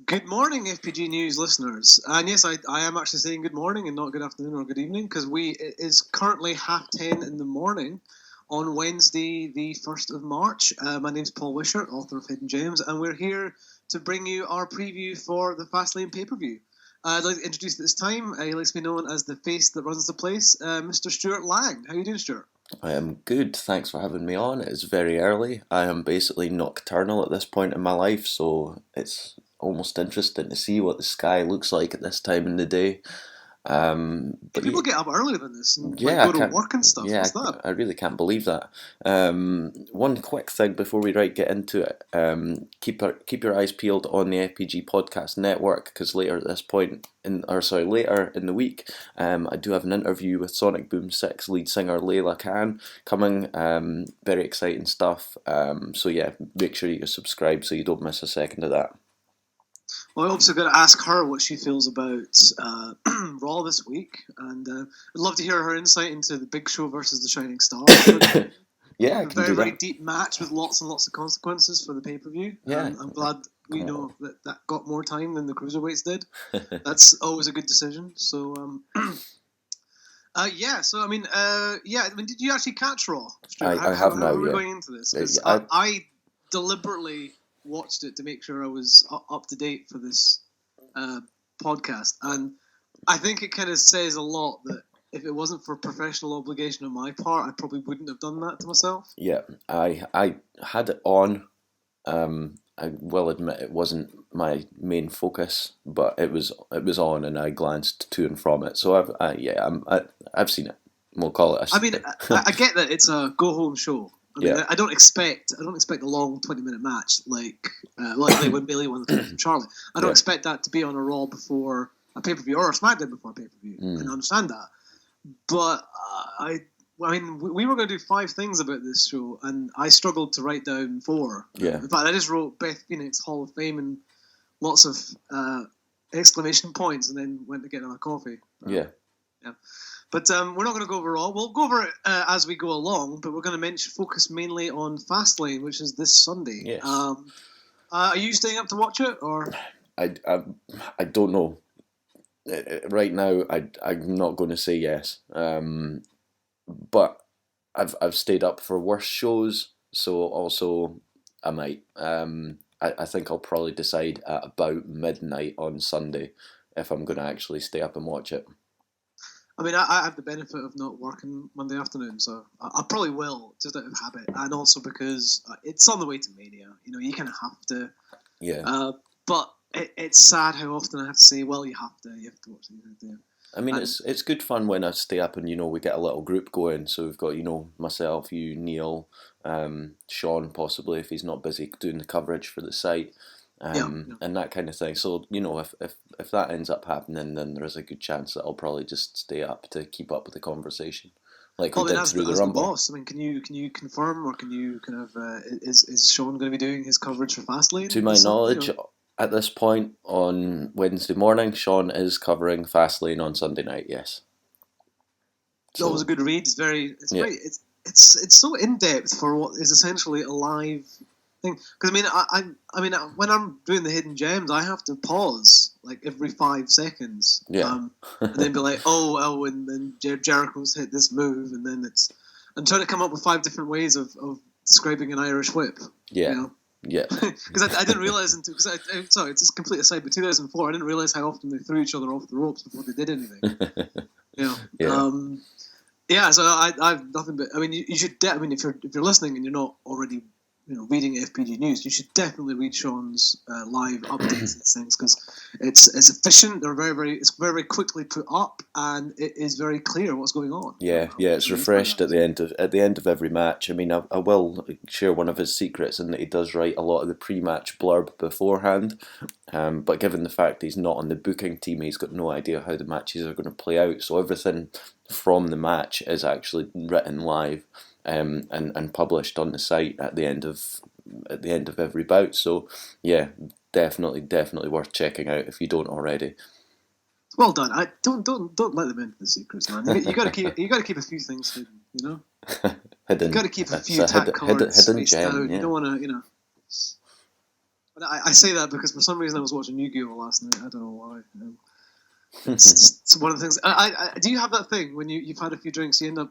Good morning, FPG News listeners. And yes, I am actually saying good morning and not good afternoon or good evening because it is currently 10:30 in the morning on Wednesday, the 1st of March. My name's Paul Wishart, author of Hidden Gems, and we're here to bring you our preview for the Fastlane pay-per-view. I'd like to introduce at this time, he likes to be known as the face that runs the place, Mr. Stewart Lang. How are you doing, Stewart? I am good, thanks for having me on. It's very early. I am basically nocturnal at this point in my life, so it's almost interesting to see what the sky looks like at this time in the day. But people get up earlier than this and yeah, go to work and stuff. Yeah, What's that? I really can't believe that. One quick thing before we get into it. Keep your eyes peeled on the FPG Podcast network because later in the week, I do have an interview with Sonic Boom 6 lead singer Layla Khan coming. Very exciting stuff. So yeah, make sure you subscribe so you don't miss a second of that. Well, I also got to ask her what she feels about Raw this week, and I'd love to hear her insight into the Big Show versus the Shining Star. Yeah, a very deep match with lots and lots of consequences for the pay-per-view. Yeah, I'm glad we know that got more time than the cruiserweights did. That's always a good decision. So, So I mean, did you actually catch Raw? I have now. How are we going into this? Because I deliberately watched it to make sure I was up to date for this podcast, and I think it kind of says a lot that if it wasn't for professional obligation on my part, I probably wouldn't have done that to myself. Yeah, I had it on. I will admit it wasn't my main focus, but it was on, and I glanced to and from it. So I've seen it. We'll call it. I get that it's a go home show. I don't expect a long 20-minute match like when Bailey won the title from Charlotte. I don't expect that to be on a Raw before a pay-per-view or a SmackDown before a pay-per-view. I understand that, but we were going to do 5 things about this show, and I struggled to write down 4. Yeah. In fact, I just wrote Beth Phoenix Hall of Fame and lots of exclamation points, and then went to get another coffee. Yeah. But we're not going to go over all. We'll go over it as we go along, but we're going to focus mainly on Fastlane, which is this Sunday. Yes. Are you staying up to watch it, or? I don't know. Right now, I'm not going to say yes. But I've stayed up for worse shows, so also I might. I think I'll probably decide at about midnight on Sunday if I'm going to actually stay up and watch it. I mean, I have the benefit of not working Monday afternoon, so I probably will, just out of habit, and also because it's on the way to Mania. You kind of have to. Yeah. But it's sad how often I have to say, well, you have to watch these. I mean, it's good fun when I stay up and, we get a little group going. So we've got, myself, you, Neil, Sean, possibly, if he's not busy doing the coverage for the site. And that kind of thing. So, if that ends up happening, then there is a good chance that I'll probably just stay up to keep up with the conversation, like we did through the Rumble. Boss, I mean, can you confirm, or can you kind of is Sean going to be doing his coverage for Fastlane? To my knowledge, at this point on Wednesday morning, Sean is covering Fastlane on Sunday night. Yes. So, that was a good read. It's so in depth for what is essentially a live thing. Because I mean, when I'm doing the Hidden Gems, I have to pause like every 5 seconds. Yeah. And then be like, and then Jericho's hit this move, and then I'm trying to come up with 5 different ways of describing an Irish whip. Yeah. Yeah. Because I didn't realize sorry, it's just complete aside. But 2004, I didn't realize how often they threw each other off the ropes before they did anything. So I've nothing but. I mean, you should. If you're listening and you're not already reading FPG News, you should definitely read Sean's live updates and things, because it's efficient. They're it's very, very quickly put up, and it is very clear what's going on. Yeah, it's refreshed at the end of every match. I mean, I will share one of his secrets in that he does write a lot of the pre-match blurb beforehand. But given the fact he's not on the booking team, he's got no idea how the matches are going to play out. So everything from the match is actually written live. And published on the site at the end of every bout. So yeah, definitely worth checking out if you don't already. Well done. Don't let them into the secrets, man. You got to keep a few things hidden. Hidden. You got to keep a few tag cards hidden gem. out. You don't want to But I say that because for some reason I was watching Yu-Gi-Oh last night. I don't know why. It's just one of the things. Do you have that thing when you've had a few drinks, you end up?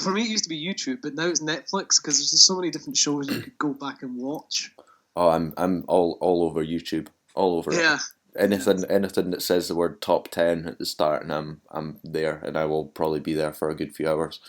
For me, it used to be YouTube, but now it's Netflix because there's just so many different shows you could go back and watch. Oh, I'm all over YouTube, all over it. Anything that says the word top 10 at the start, and I'm there, and I will probably be there for a good few hours.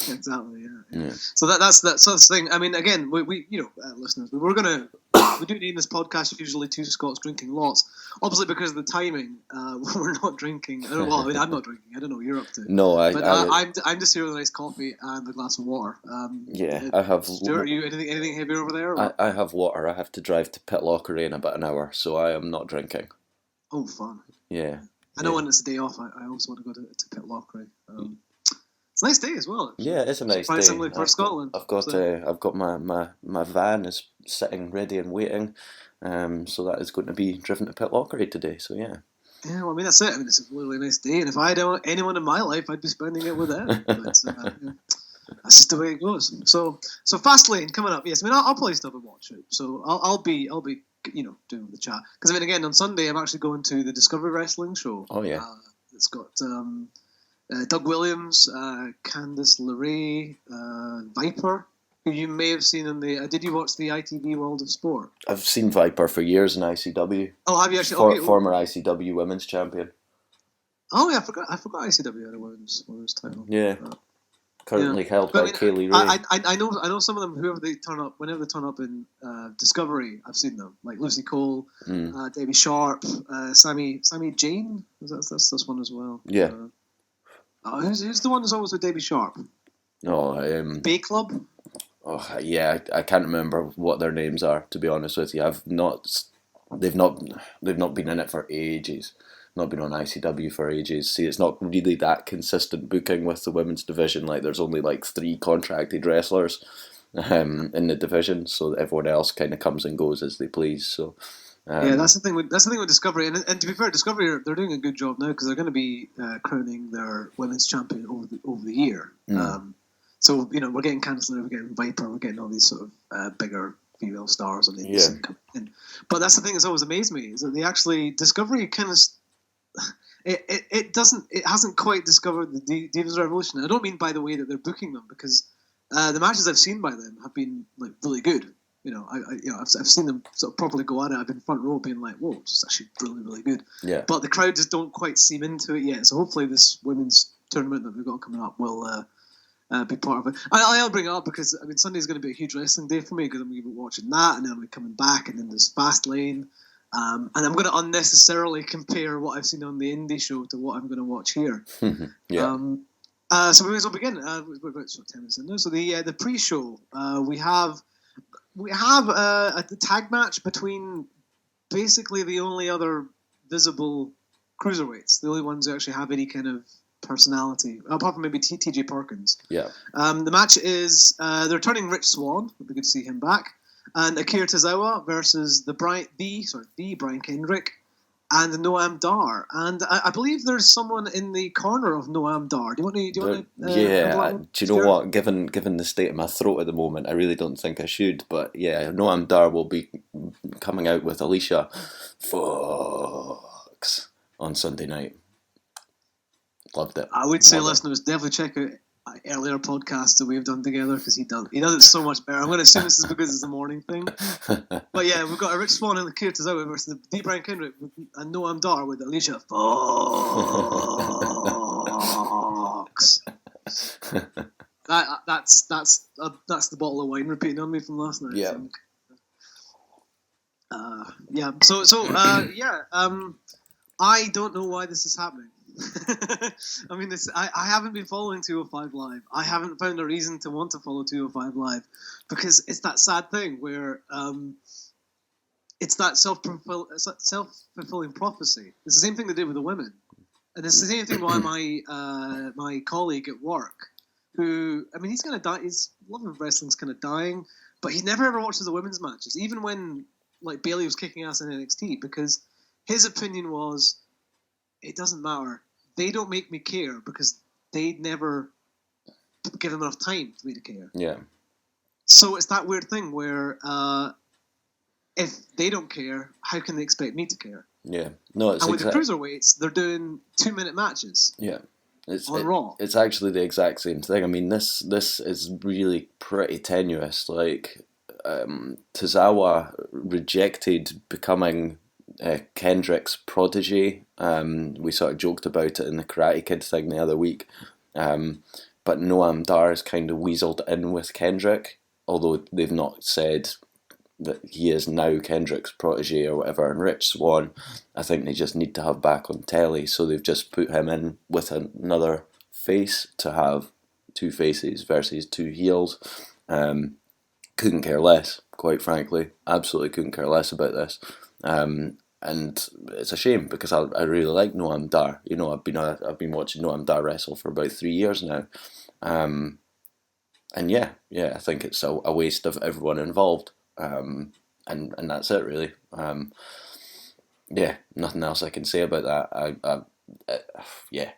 Exactly. Yeah. So that's the thing. I mean, again, we listeners, we do name this podcast usually Two Scots Drinking Lots. Obviously, because of the timing, we're not drinking. I'm not drinking. I don't know what you're up to. No, I'm just here with a nice coffee and a glass of water. I have. Stuart, are you anything heavy over there? Or? I have water. I have to drive to Pitlochry in about an hour, so I am not drinking. Oh, fun. Yeah. I know when it's a day off, I also want to go to Pitlochry. It's a nice day as well. Yeah, it's a nice day. Surprisingly for Scotland. I've got my van is sitting ready and waiting, so that is going to be driven to Pitlochry today. So yeah. Yeah, well, I mean that's it. I mean it's a really nice day, and if I had anyone in my life, I'd be spending it with them. But, that's just the way it goes. So Fastlane coming up. Yes, I mean I'll probably still watch it. So I'll be doing the chat because I mean again on Sunday I'm actually going to the Discovery Wrestling show. Oh yeah. It's got Doug Williams, Candice LeRae, Viper, who you may have seen in the. Did you watch the ITV World of Sport? I've seen Viper for years in ICW. Oh, have you actually? Former ICW Women's Champion. Oh yeah, I forgot ICW had a women's title. Yeah. Currently held by Kaylee Ray. I know some of them. Whenever they turn up in Discovery, I've seen them. Like Lucy Cole, Debbie Sharp, Sammy Jane. That's this one as well. Yeah. Who's the one that's always with Debbie Sharp? No, Bay Club. Oh yeah, I can't remember what their names are. To be honest with you, they've not been in it for ages. Not been on ICW for ages. See, it's not really that consistent booking with the women's division. Like, there's only like 3 contracted wrestlers in the division, so everyone else kind of comes and goes as they please. So. Yeah, that's the thing with Discovery, and to be fair, Discovery they're doing a good job now because they're going to be crowning their women's champion over the year. So we're getting Candice LeRae, we're getting Viper, we're getting all these sort of bigger female stars on the scene coming in. But that's the thing that's always amazed me is that they actually Discovery kind of it hasn't quite discovered the Divas Revolution. I don't mean by the way that they're booking them because the matches I've seen by them have been like really good. I've seen them sort of properly go at it. I've been front row being like, whoa, it's actually really, really good. Yeah. But the crowd just don't quite seem into it yet. So hopefully this women's tournament that we've got coming up will be part of it. I'll bring it up because, I mean, Sunday's going to be a huge wrestling day for me because I'm going to be watching that and then I'm coming back and then there's Fastlane. And I'm going to unnecessarily compare what I've seen on the indie show to what I'm going to watch here. Yeah. So we may as well begin. We're about 10 minutes in now. So the pre-show, we have a tag match between basically the only other visible cruiserweights, the only ones who actually have any kind of personality, apart from maybe TJ Perkins. Yeah. The match is they're turning Rich Swann. It'd be good to see him back. And Akira Tozawa versus the Brian Kendrick and Noam Dar. And I believe there's someone in the corner of Noam Dar. Do you want to? Do you know what? Given the state of my throat at the moment, I really don't think I should. But yeah, Noam Dar will be coming out with Alicia Fox on Sunday night. Loved it. I would say, listeners, definitely check out earlier podcasts that we've done together because he does it so much better. I'm going to assume this is because it's a morning thing. But yeah, we've got a Rich Swann and Akira Tozawa versus the Brian Kendrick and Noam Dar with Alicia Fox. That's the bottle of wine repeating on me from last night. Yeah. I don't know why this is happening. I mean, I haven't been following 205 Live. I haven't found a reason to want to follow 205 Live because it's that sad thing where it's that self-fulfilling prophecy. It's the same thing they did with the women. And it's the same thing why my colleague at work, who, I mean, he's going to die, his love of wrestling's kind of dying, but he never ever watches the women's matches, even when like Bayley was kicking ass in NXT, because his opinion was, it doesn't matter. They don't make me care because they'd never give them enough time for me to care. Yeah. So it's that weird thing where if they don't care, how can they expect me to care? Yeah, no, it's and with the cruiserweights, they're doing 2-minute matches. Yeah, on Raw. It's actually the exact same thing. I mean, this is really pretty tenuous. Like, Tozawa rejected becoming Kendrick's protege. We sort of joked about it in the Karate Kid thing the other week. But Noam Dar is kind of weaseled in with Kendrick, although they've not said that he is now Kendrick's protege or whatever. And Rich Swann, I think they just need to have back on telly, so they've just put him in with another face to have two faces versus two heels. Couldn't care less, quite frankly. Absolutely couldn't care less about this. And it's a shame because I really like Noam Dar. You know, I've been watching Noam Dar wrestle for about 3 years now. And yeah, I think it's a waste of everyone involved. And that's it really. Yeah, nothing else I can say about that. Yeah.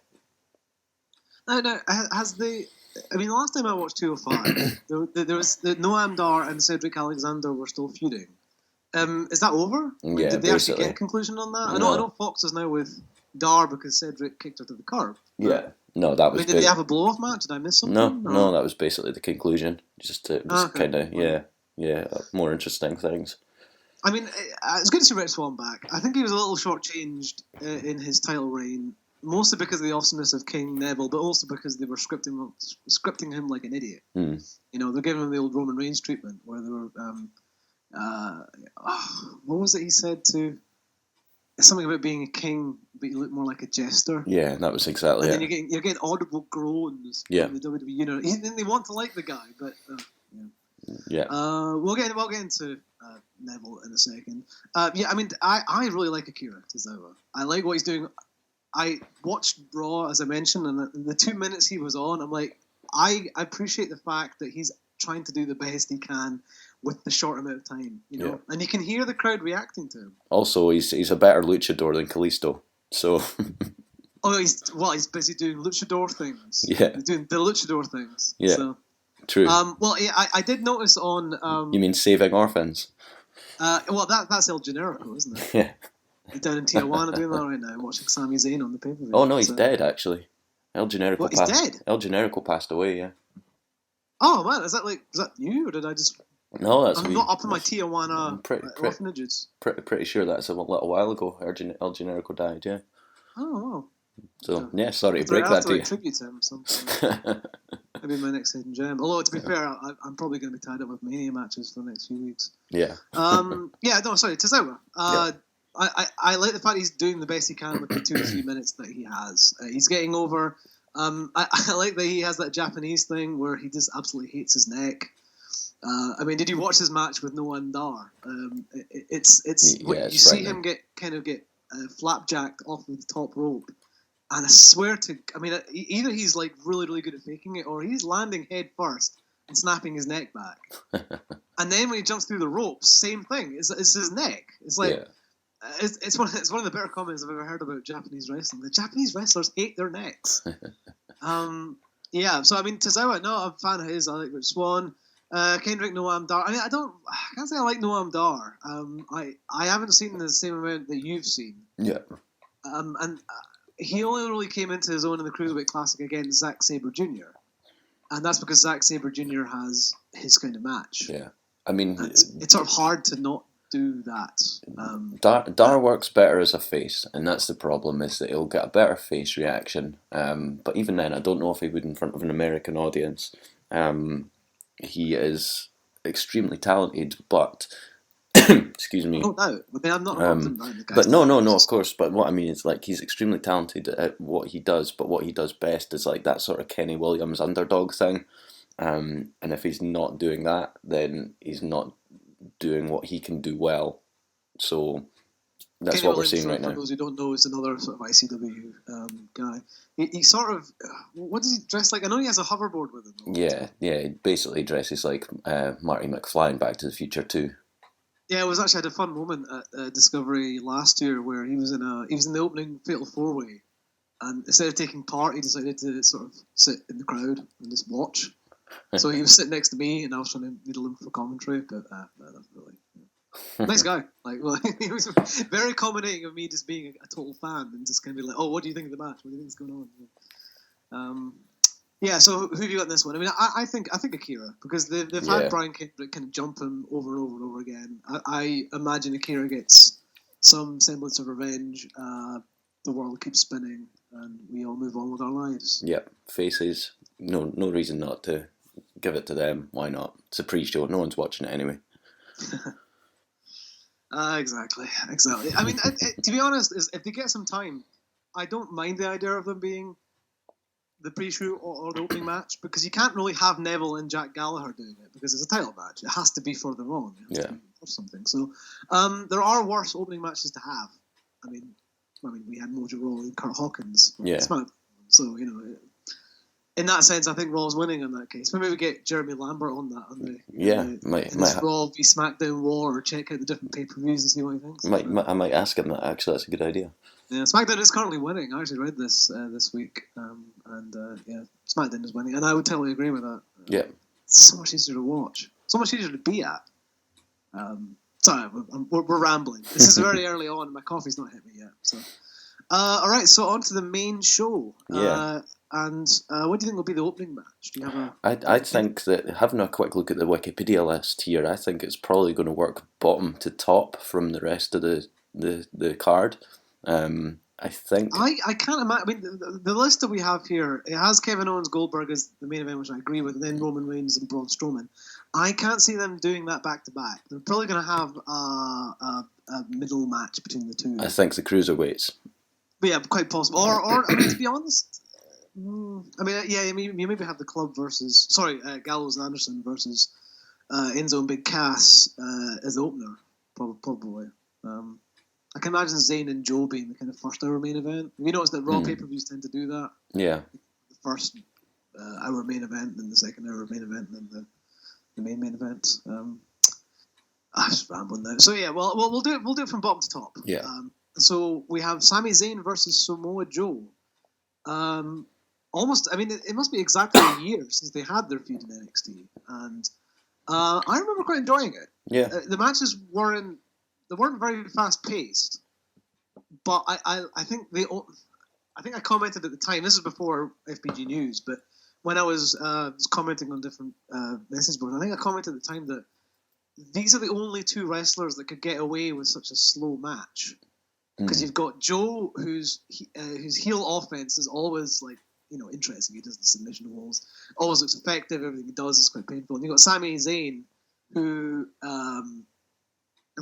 No, has the... I mean, the last time I watched 205, there was Noam Dar and Cedric Alexander were still feuding. Is that over? Yeah, did they actually get a conclusion on that? No. I know Fox is now with Dar because Cedric kicked her to the curb. Yeah, no, that was. Did they have a blow-off match? Did I miss something? No, that was basically the conclusion. Just kind of more interesting things. I mean, it's good to see Rich Swann back. I think he was a little shortchanged in his title reign, mostly because of the awesomeness of King Neville, but also because they were scripting him like an idiot. You know, they're giving him the old Roman Reigns treatment, where they were, what was it he said to? Something about being a king, but you look more like a jester. Yeah, that was exactly it. And then you're getting audible groans. Yeah. In the WWE universe. They want to like the guy, but yeah. We'll get into Neville in a second. I mean, I really like Akira Tozawa. I like what he's doing. I watched Raw, as I mentioned, and the 2 minutes he was on, I'm like, I appreciate the fact that he's trying to do the best he can with the short amount of time, you know, and you can hear the crowd reacting to him. Also, he's a better luchador than Kalisto, so. He's busy doing luchador things. Yeah, he's doing the luchador things. Yeah, so. True. I did notice on. You mean saving orphans? That's El Generico, isn't it? Yeah. He's down in Tijuana doing that right now, watching Sami Zayn on the pay-per-view. Oh no, he's dead actually. El Generico. What, he's dead? El Generico passed away. Yeah. Oh man, is that you, or did I just? No, that's. I'm not up in my Tijuana orphanages. Pretty sure that's a little while ago. El Generico died. Yeah. Oh wow. So yeah, sorry to break that to you. Tribute to him or something. Maybe my next hidden gem. Although to be fair, I'm probably going to be tied up with Mania matches for the next few weeks. Yeah. Tozawa. I like the fact he's doing the best he can with the 2 or 3 minutes that he has. He's getting over. I like that he has that Japanese thing where he just absolutely hates his neck. I mean, did you watch his match with Noam Dar? You see him get flapjacked off of the top rope. And I swear to, I mean, either he's like really, really good at faking it, or he's landing head first and snapping his neck back. And then when he jumps through the ropes, same thing. It's his neck. It's like it's one of the better comments I've ever heard about Japanese wrestling. The Japanese wrestlers hate their necks. So I mean, Tozawa, no, I'm a fan of his. I like Rich Swann. Kendrick, Noam Dar. I mean, I can't say I like Noam Dar. I haven't seen the same amount that you've seen. Yeah. He only really came into his own in the Cruiserweight Classic against Zack Sabre Jr. And that's because Zack Sabre Jr. has his kind of match. Yeah. I mean... It's sort of hard to not do that. Dar works better as a face, and that's the problem, is that he'll get a better face reaction. But even then, I don't know if he would in front of an American audience. He is extremely talented, but... Excuse me. Oh no! I mean, I'm not. But no, of course. But what I mean is, like, he's extremely talented at what he does. But what he does best is like that sort of Kenny Williams underdog thing. And if he's not doing that, then he's not doing what he can do well. So that's Kenny what Williams, we're seeing right now. For those who don't know, is another sort of ICW guy. He sort of, what does he dress like? I know he has a hoverboard with him. Yeah. He basically dresses like Marty McFly in Back to the Future too. Yeah, I had a fun moment at Discovery last year where he was in the opening Fatal 4-Way, and instead of taking part, he decided to sort of sit in the crowd and just watch. So he was sitting next to me, and I was trying to needle him for commentary, but that's really. Nice guy. Like, well, he was very accommodating of me just being a total fan and just kind of be like, oh, what do you think of the match? What do you think is going on? Yeah, so who have you got in this one? I mean, I think Akira, because they've had Brian Kendrick kind of jump him over and over and over again. I imagine Akira gets some semblance of revenge. The world keeps spinning, and we all move on with our lives. Yep, faces. No reason not to give it to them. Why not? It's a pre-show. No one's watching it anyway. Exactly. I mean, to be honest, if they get some time, I don't mind the idea of them being the pre-show or the opening match, because you can't really have Neville and Jack Gallagher doing it because it's a title match. It has to be further on. It has to be or something. So there are worse opening matches to have. I mean, we had Mojo Rawley and Kurt Hawkins. So in that sense, I think Raw's winning in that case. Maybe we get Jeremy Lambert on that. Raw v SmackDown War, or check out the different pay-per-views and see what he thinks. I might ask him that. Actually, that's a good idea. Yeah, SmackDown is currently winning. I actually read this week, SmackDown is winning, and I would totally agree with that. It's so much easier to watch, so much easier to be at. Sorry, we're rambling. This is very early on, and my coffee's not hit me yet. So, all right, so on to the main show. And what do you think will be the opening match? Do you have I think that, having a quick look at the Wikipedia list here, I think it's probably going to work bottom to top from the rest of the card. I think I can't imagine. I mean, the list that we have here, it has Kevin Owens, Goldberg as the main event, which I agree with, and then Roman Reigns and Braun Strowman. I can't see them doing that back to back. They're probably going to have a middle match between the two. I think the cruiserweights. But yeah, quite possible. Or I mean, to be honest, you maybe have the club versus Gallows and Anderson versus Enzo and Big Cass as the opener, probably. I can imagine Zayn and Joe being the kind of first hour main event. Have you noticed that Raw pay-per-views tend to do that? Yeah. The first hour main event, then the second hour main event, and then the main event. I'm just rambling now. So yeah, well, we'll do it from bottom to top. Yeah. So we have Sami Zayn versus Samoa Joe. Almost, I mean, it must be exactly a year since they had their feud in NXT, and I remember quite enjoying it. Yeah. The matches weren't very fast paced, but I think I commented at the time. This is before FPG News, but when I was commenting on different message boards, I think I commented at the time that these are the only two wrestlers that could get away with such a slow match, because you've got Joe, whose heel offense is always interesting. He does the submission holds, always looks effective. Everything he does is quite painful. And you've got Sami Zayn, who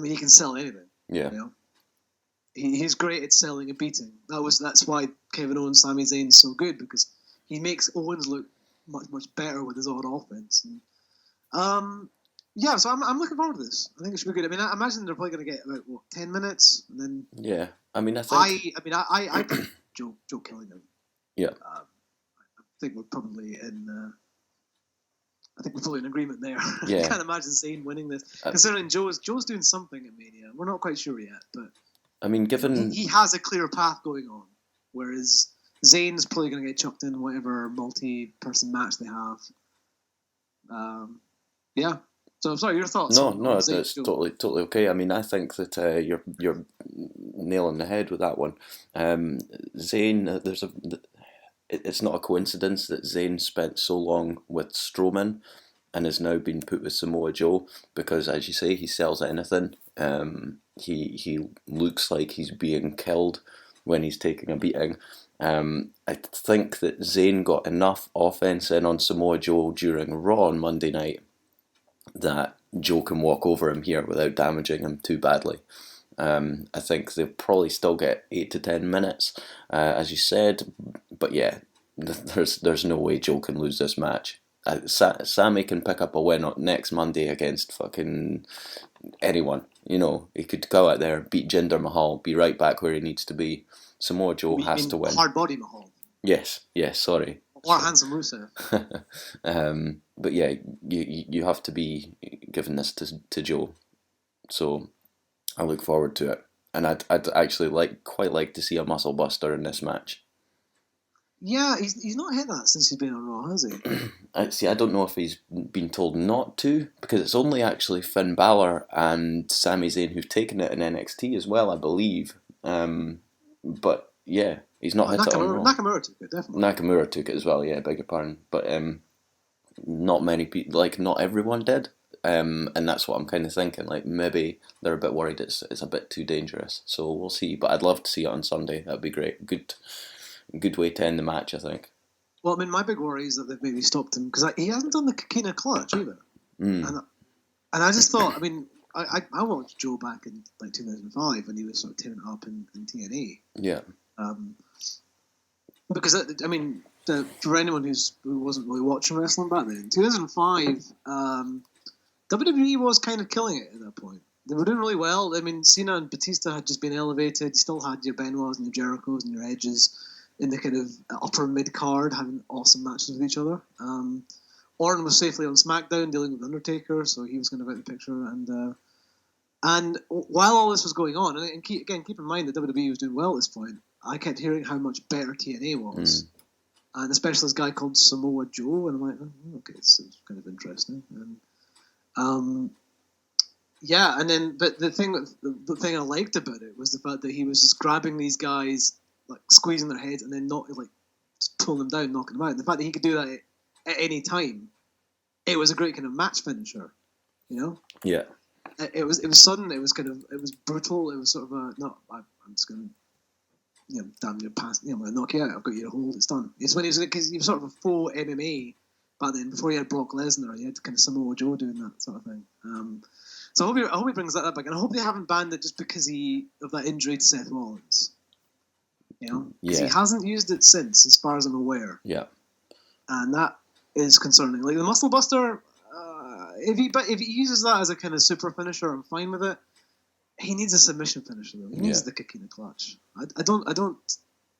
he can sell anything. Yeah. He's great at selling a beating. That's why Kevin Owens, Sami Zayn is so good, because he makes Owens look much better with his own offense. And, so I'm looking forward to this. I think it should be good. I mean, I imagine they're probably going to get about 10 minutes, and then I mean, I pick Joe killing him. Yeah. I think we're probably in. I think we're fully in agreement there. Yeah. I can't imagine Zayn winning this, considering Joe's doing something at Mania. We're not quite sure yet, but I mean, given he has a clear path going on, whereas Zayn's probably going to get chucked in whatever multi-person match they have. So, sorry, your thoughts? No, it's totally okay. I mean, I think that you're nailing the head with that one. Zayn, it's not a coincidence that Zayn spent so long with Strowman and has now been put with Samoa Joe, because, as you say, he sells anything. He looks like he's being killed when he's taking a beating. I think that Zayn got enough offense in on Samoa Joe during Raw on Monday night that Joe can walk over him here without damaging him too badly. I think they'll probably still get 8 to 10 minutes, as you said, but yeah, there's no way Joe can lose this match. Sammy can pick up a win next Monday against fucking anyone. He could go out there, beat Jinder Mahal, be right back where he needs to be. Samoa Joe has to win. Hard body Mahal. Yes, sorry. Or Handsome Rusev. But yeah, you have to be giving this to Joe. So I look forward to it. And I'd actually quite like to see a muscle buster in this match. Yeah, he's not hit that since he's been on Raw, has he? I don't know if he's been told not to, because it's only actually Finn Balor and Sami Zayn who've taken it in NXT as well, I believe. But yeah, he's not hit it on Raw. Nakamura took it, definitely. Nakamura took it as well, yeah, beg your pardon. But not many people, like, not everyone did. And that's what I'm kind of thinking. Like, maybe they're a bit worried it's a bit too dangerous. So we'll see. But I'd love to see it on Sunday. That'd be great. Good way to end the match, I think. Well, I mean, my big worry is that they've maybe stopped him because he hasn't done the Kakina clutch either. And I just thought, I mean, I watched Joe back in like 2005 when he was sort of tearing it up in TNA. Yeah. Because I mean, for anyone who wasn't really watching wrestling back then, 2005, WWE was kind of killing it at that point. They were doing really well. I mean, Cena and Batista had just been elevated. You still had your Benoits and your Jerichos and your Edges in the kind of upper mid card, having awesome matches with each other. Orton was safely on SmackDown dealing with Undertaker, so he was kind of out of the picture. And while all this was going on, and keep in mind that WWE was doing well at this point, I kept hearing how much better TNA was. And especially this guy called Samoa Joe, and I'm like, oh, okay, it's kind of interesting. And yeah, and then but the thing I liked about it was the fact that he was just grabbing these guys, like squeezing their heads, and then not like just pulling them down, knocking them out. And the fact that he could do that at any time, it was a great kind of match finisher, you know. Yeah. It was sudden. It was brutal. It was sort of I'm just gonna, damn you, pass. I'm gonna knock you out. I've got you to hold. It's done. It's when he was, because he was sort of a full MMA back then. Before you had Brock Lesnar, you had kind of Samoa Joe doing that sort of thing. So I hope he brings that back, and I hope they haven't banned it just because of that injury to Seth Rollins. You know, because he hasn't used it since, as far as I'm aware. Yeah, and that is concerning. Like the Muscle Buster, if he uses that as a kind of super finisher, I'm fine with it. He needs a submission finisher though. He needs the Kakina clutch. I don't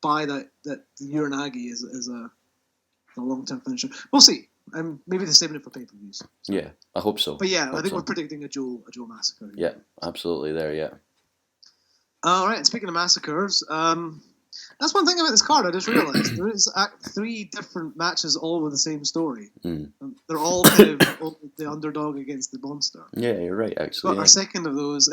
buy that Uranagi is a long-term finisher. We'll see. Maybe they're saving it for pay-per-views. So. Yeah, I hope so. But yeah, I think we're predicting a Joe massacre. Yeah, absolutely there, yeah. All right, and speaking of massacres, that's one thing about this card I just realised. There is 3 different matches all with the same story. They're all kind of the underdog against the monster. Yeah, you're right, actually. But our second of those,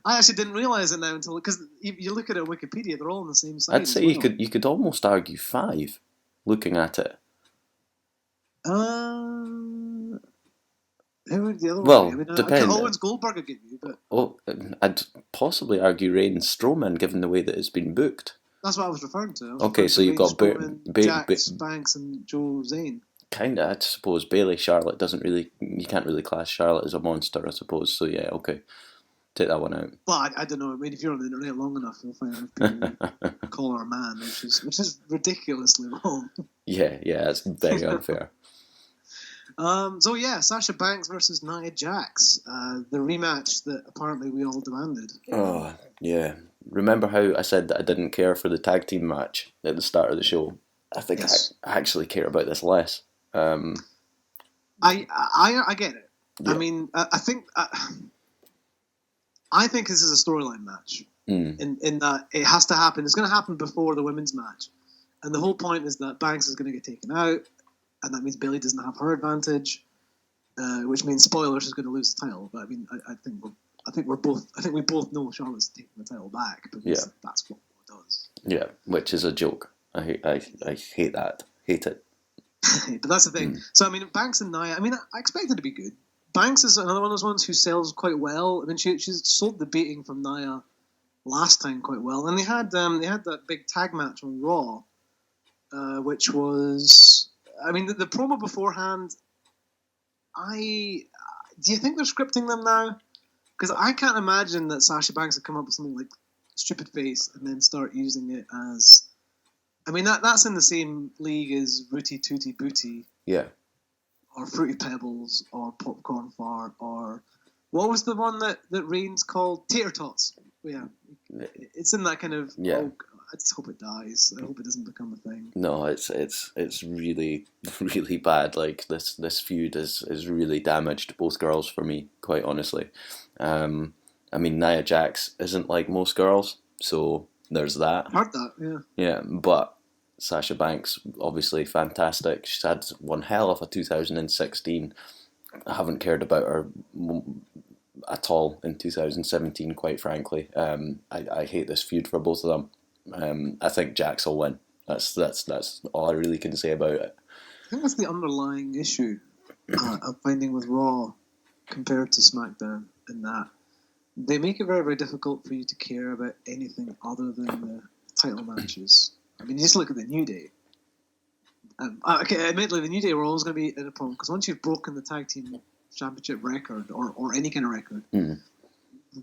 I actually didn't realise it now until, because you look at it on Wikipedia, they're all on the same side. I'd say you could almost argue 5, looking at it. Who would the other well, one? depends. Owens Goldberg would give you, but I'd possibly argue Reigns Strowman, given the way that it's been booked. That's what I was referring to. Okay, so you've got Jax, Banks, and Joe Zane. Kinda, I suppose. Bayley, Charlotte you can't really class Charlotte as a monster, I suppose. So yeah, okay, take that one out. Well, I don't know. I mean, if you're on the internet long enough, you'll find out people call her a man, which is ridiculously wrong. Yeah, that's very unfair. So yeah, Sasha Banks versus Nia Jax, the rematch that apparently we all demanded. Oh yeah. Remember how I said that I didn't care for the tag team match at the start of the show? I think I actually care about this less. I get it. Yeah. I mean, I think this is a storyline match. In that it has to happen. It's going to happen before the women's match, and the whole point is that Banks is going to get taken out, and that means Bayley doesn't have her advantage, which means, spoilers, she's going to lose the title. But I mean, I think we both know Charlotte's taking the title back because that's what it does. Yeah, which is a joke. I hate that. Hate it. But that's the thing. So I mean, Banks and Nia. I mean, I expect it to be good. Banks is another one of those ones who sells quite well. I mean, she's sold the beating from Nia last time quite well, and they had that big tag match on Raw, which was, I mean, the promo beforehand. Do you think they're scripting them now? Because I can't imagine that Sasha Banks would come up with something like Stupid Face and then start using it as... I mean, that's in the same league as Rooty Tooty Booty. Yeah. Or Fruity Pebbles, or Popcorn Fart, or... What was the one that Reigns called? Tater Tots. Yeah. It's in that kind of... Yeah. Oh, I just hope it dies. I hope it doesn't become a thing. No, it's really, really bad. Like, this feud is really damaged both girls for me, quite honestly. I mean, Nia Jax isn't like most girls, so there's that. I heard that, yeah. Yeah, but Sasha Banks, obviously fantastic. She's had one hell of a 2016. I haven't cared about her at all in 2017, quite frankly. I hate this feud for both of them. I think Jax will win. That's all I really can say about it. I think that's the underlying issue I'm finding with Raw compared to SmackDown, in that they make it very, very difficult for you to care about anything other than the title matches. I mean, you just look at the New Day. Admittedly, the New Day were always going to be in a problem, because once you've broken the tag team championship record, or any kind of record,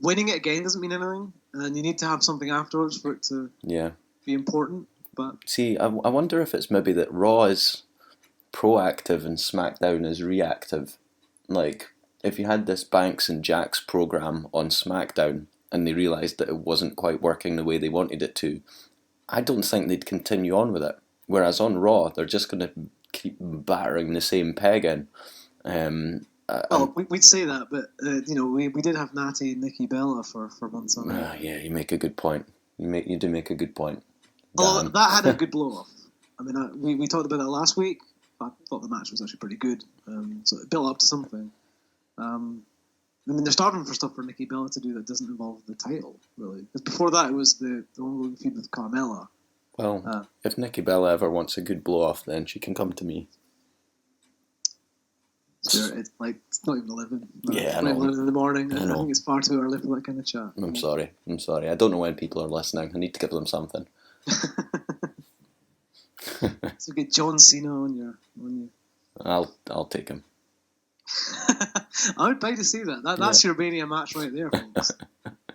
winning it again doesn't mean anything, and you need to have something afterwards for it to be important. But see, I wonder if it's maybe that Raw is proactive and SmackDown is reactive. Like, if you had this Banks and Jax program on SmackDown and they realised that it wasn't quite working the way they wanted it to, I don't think they'd continue on with it. Whereas on Raw, they're just going to keep battering the same peg in. We'd say that, but we did have Natty and Nikki Bella for months on end. Yeah, you make a good point. You do make a good point. Although that had a good blow off. I mean, we talked about that last week. I thought the match was actually pretty good, so it built up to something. I mean, they're starting for stuff for Nikki Bella to do that doesn't involve the title, really. Because before that, it was the ongoing feud with Carmella. Well, if Nikki Bella ever wants a good blow-off, then she can come to me. Sure, it's not even 11. Yeah, it's not even 11 in the morning. I think it's far too early for that kind of chat. I'm sorry. I don't know when people are listening. I need to give them something. So get John Cena on you. I'll take him. I would pay to see that. That's your Mania match right there, folks.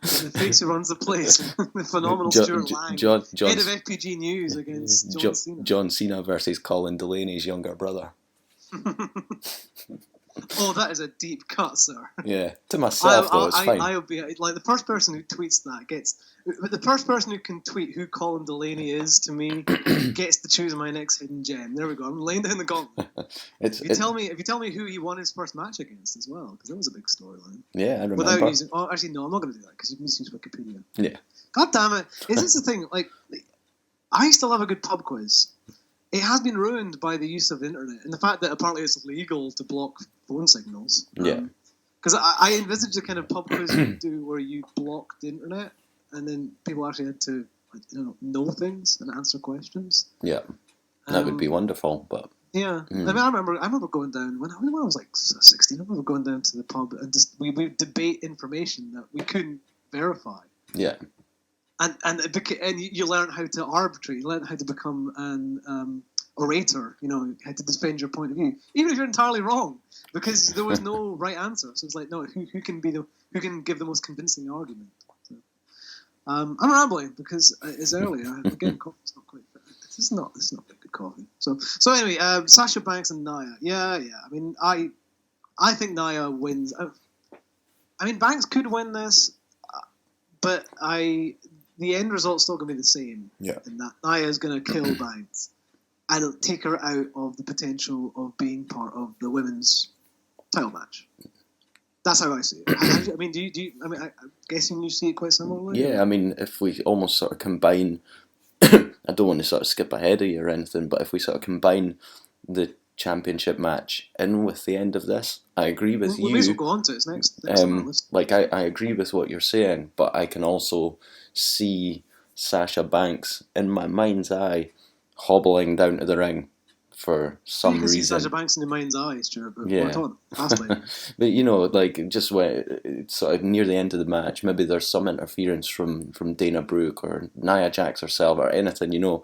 The face who runs the place, the phenomenal Stewart Lang, head of FPG News against John Cena. John Cena versus Colin Delaney's younger brother. Oh, that is a deep cut, sir. Yeah, to myself though, it's fine. I'll be like the first person who tweets that gets. But the first person who can tweet who Colin Delaney is to me gets to choose my next hidden gem. There we go. I'm laying down the gauntlet. If you tell me who he won his first match against as well, because that was a big storyline. Yeah, I remember. Without using, actually no, I'm not going to do that because you can use Wikipedia. Yeah. God damn it! Is this the thing? Like, I still have a good pub quiz. It has been ruined by the use of the internet and the fact that apparently it's illegal to block phone signals. Yeah. Because I envisaged the kind of pub quiz you do where you block the internet and then people actually had to know things and answer questions. Yeah, that would be wonderful. But yeah, I mean, I remember going down when I was like 16. I remember going down to the pub and just we would debate information that we couldn't verify. Yeah. And you learn how to arbitrate. You learn how to become an orator. How to defend your point of view, even if you're entirely wrong, because there was no right answer. So it's like, no, who can give the most convincing argument? So, I'm rambling because it's early. Again, coffee's not quite. This is not very good coffee. So anyway, Sasha Banks and Nia. Yeah. I mean, I think Nia wins. I mean, Banks could win this, but the end result's still going to be the same. Yeah. In that Nia is going to kill Banks and it'll take her out of the potential of being part of the women's title match. That's how I see it. I mean, do you? I mean, I'm guessing you see it quite similarly. Yeah, I mean, if we almost sort of combine, I don't want to sort of skip ahead of you or anything, but if we sort of combine the championship match in with the end of this, I agree with you. We may as well go on to it. It's next on our list. Like, I agree with what you're saying, but I can also see Sasha Banks in my mind's eye hobbling down to the ring for some reason. You can see Sasha Banks in your mind's eye, Stuart, but yeah. But like, just when sort of near the end of the match, maybe there's some interference from Dana Brooke or Nia Jax herself or anything,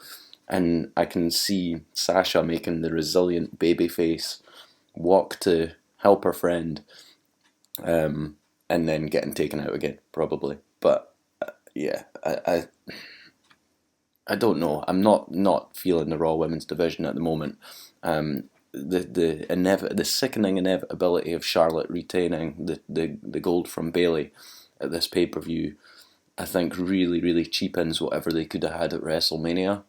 and I can see Sasha making the resilient babyface walk to help her friend, and then getting taken out again, probably. But yeah, I don't know. I'm not feeling the Raw Women's Division at the moment. The sickening inevitability of Charlotte retaining the gold from Bayley at this pay-per-view, I think really, really cheapens whatever they could have had at WrestleMania,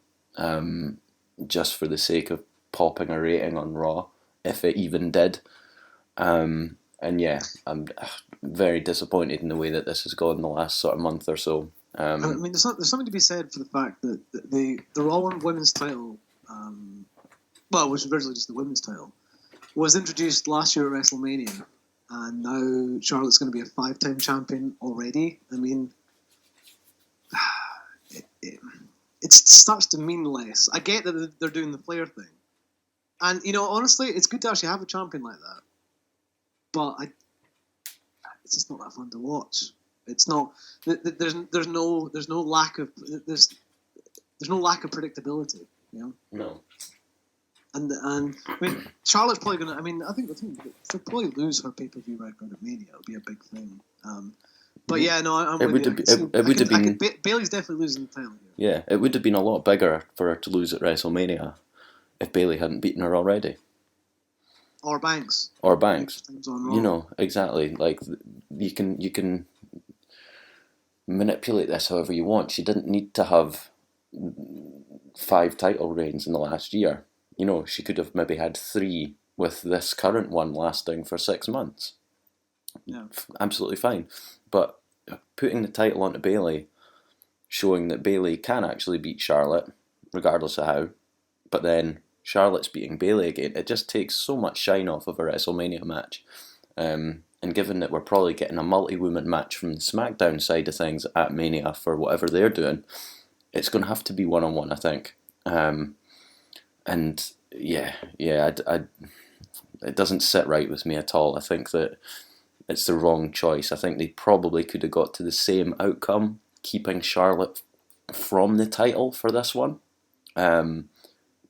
just for the sake of popping a rating on Raw, if it even did. And yeah, I'm very disappointed in the way that this has gone the last sort of month or so. I mean, there's something to be said for the fact that the Raw Women's title, which was originally just the women's title, was introduced last year at WrestleMania, and now Charlotte's going to be a 5-time champion already. I mean, it starts to mean less. I get that they're doing the Flair thing, and honestly, it's good to actually have a champion like that. But it's just not that fun to watch. It's not. There's no lack of predictability. No. And I mean, Charlotte's probably gonna. I mean, I think she'll probably lose her pay-per-view record at Mania. It'll be a big thing. But yeah, no, I'm with you. It would have been. Bayley's definitely losing the title here. Yeah, it would have been a lot bigger for her to lose at WrestleMania if Bayley hadn't beaten her already. Or Banks. Exactly. Like you can manipulate this however you want. She didn't need to have 5 title reigns in the last year. She could have maybe had 3 with this current one lasting for 6 months. Yeah. Absolutely fine. But putting the title onto Bayley, showing that Bayley can actually beat Charlotte, regardless of how, but then Charlotte's beating Bayley again, it just takes so much shine off of a WrestleMania match. And given that we're probably getting a multi-woman match from the SmackDown side of things at Mania for whatever they're doing, it's going to have to be one-on-one, I think. And it doesn't sit right with me at all. I think that it's the wrong choice. I think they probably could have got to the same outcome, keeping Charlotte from the title for this one.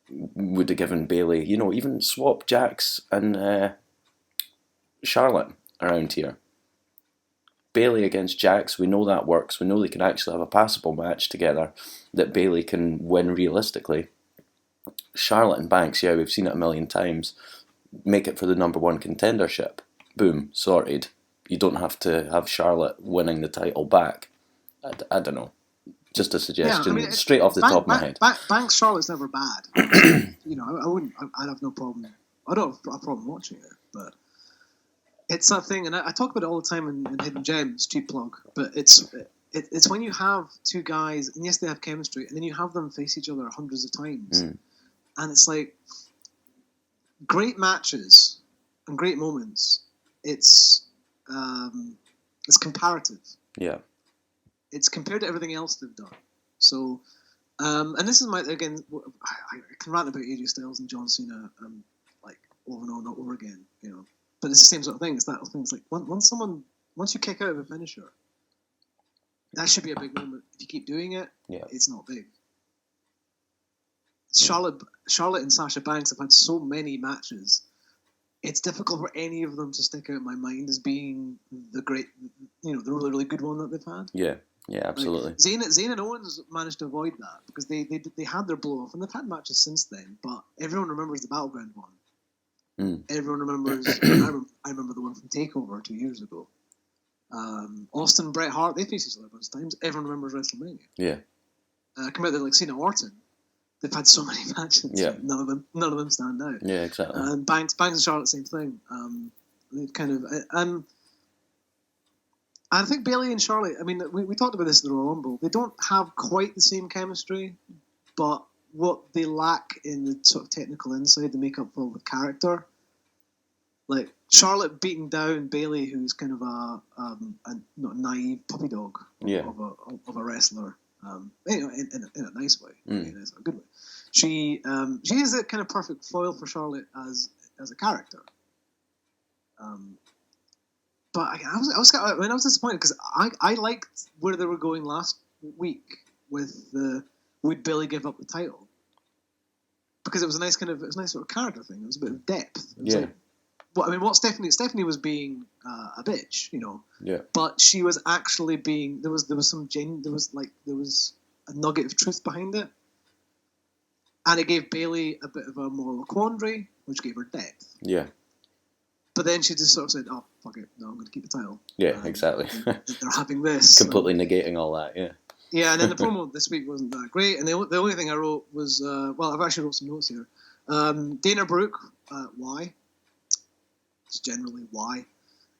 Would have given Bayley, even swap Jax and Charlotte around here. Bayley against Jax, we know that works. We know they can actually have a passable match together that Bayley can win realistically. Charlotte and Banks, yeah, we've seen it a million times. Make it for the number 1 contendership. Boom, sorted. You don't have to have Charlotte winning the title back. I don't know. Just a suggestion, straight off the top of my head. Banks Charlotte's never bad. I wouldn't. I'd have no problem. I don't have a problem watching it, but it's that thing, and I talk about it all the time in Hidden Gems, cheap plug. But it's when you have 2 guys, and yes, they have chemistry, and then you have them face each other hundreds of times, and it's like great matches and great moments. It's comparative. Yeah. It's compared to everything else they've done. So, and this is I can rant about AJ Styles and John Cena, like over and over again, But it's the same sort of thing. It's that thing. It's like once you kick out of a finisher, that should be a big moment. If you keep doing it, it's not big. Charlotte and Sasha Banks have had so many matches. It's difficult for any of them to stick out in my mind as being the great, the really, really good one that they've had. Yeah, absolutely. Like Zayn and Owens managed to avoid that because they had their blow off and they've had matches since then. But everyone remembers the Battleground one. Everyone remembers. I remember the one from Takeover 2 years ago. Austin, Bret Hart, they faced each other a bunch of times. Everyone remembers WrestleMania. Yeah. Come out there like Cena Orton. They've had so many matches. Yeah. None of them stand out. Yeah, exactly. And Banks and Charlotte, same thing. I think Bayley and Charlotte, I mean, we talked about this in the Royal Rumble. They don't have quite the same chemistry, but what they lack in the sort of technical inside, they make up for with character. Like Charlotte beating down Bayley, who's kind of a naive puppy dog of a wrestler. In a nice way, in a good way. She is a kind of perfect foil for Charlotte as a character. But I was disappointed because I liked where they were going last week with would Bayley give up the title, because it was a nice sort of character thing. It was a bit of depth. What Stephanie was being a bitch, Yeah. But she was actually being there was a nugget of truth behind it, and it gave Bayley a bit of a moral quandary, which gave her depth. Yeah. But then she just sort of said, "Oh, fuck it, no, I'm going to keep the title." Yeah, exactly. They're having this completely negating all that. Yeah. Yeah, and then the promo this week wasn't that great, and the only thing I wrote was I've actually wrote some notes here. Dana Brooke, why? It's generally why.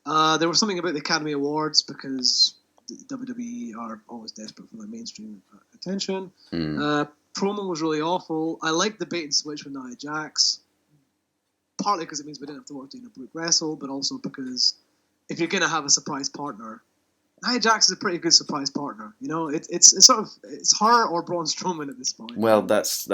There was something about the Academy Awards because WWE are always desperate for their mainstream attention. Mm. Promo was really awful. I liked the bait and switch with Nia Jax, partly because it means we didn't have to watch Dana Brooke wrestle, but also because if you're going to have a surprise partner, Nia Jax is a pretty good surprise partner. You know, it's sort of it's her or Braun Strowman at this point. Well, that's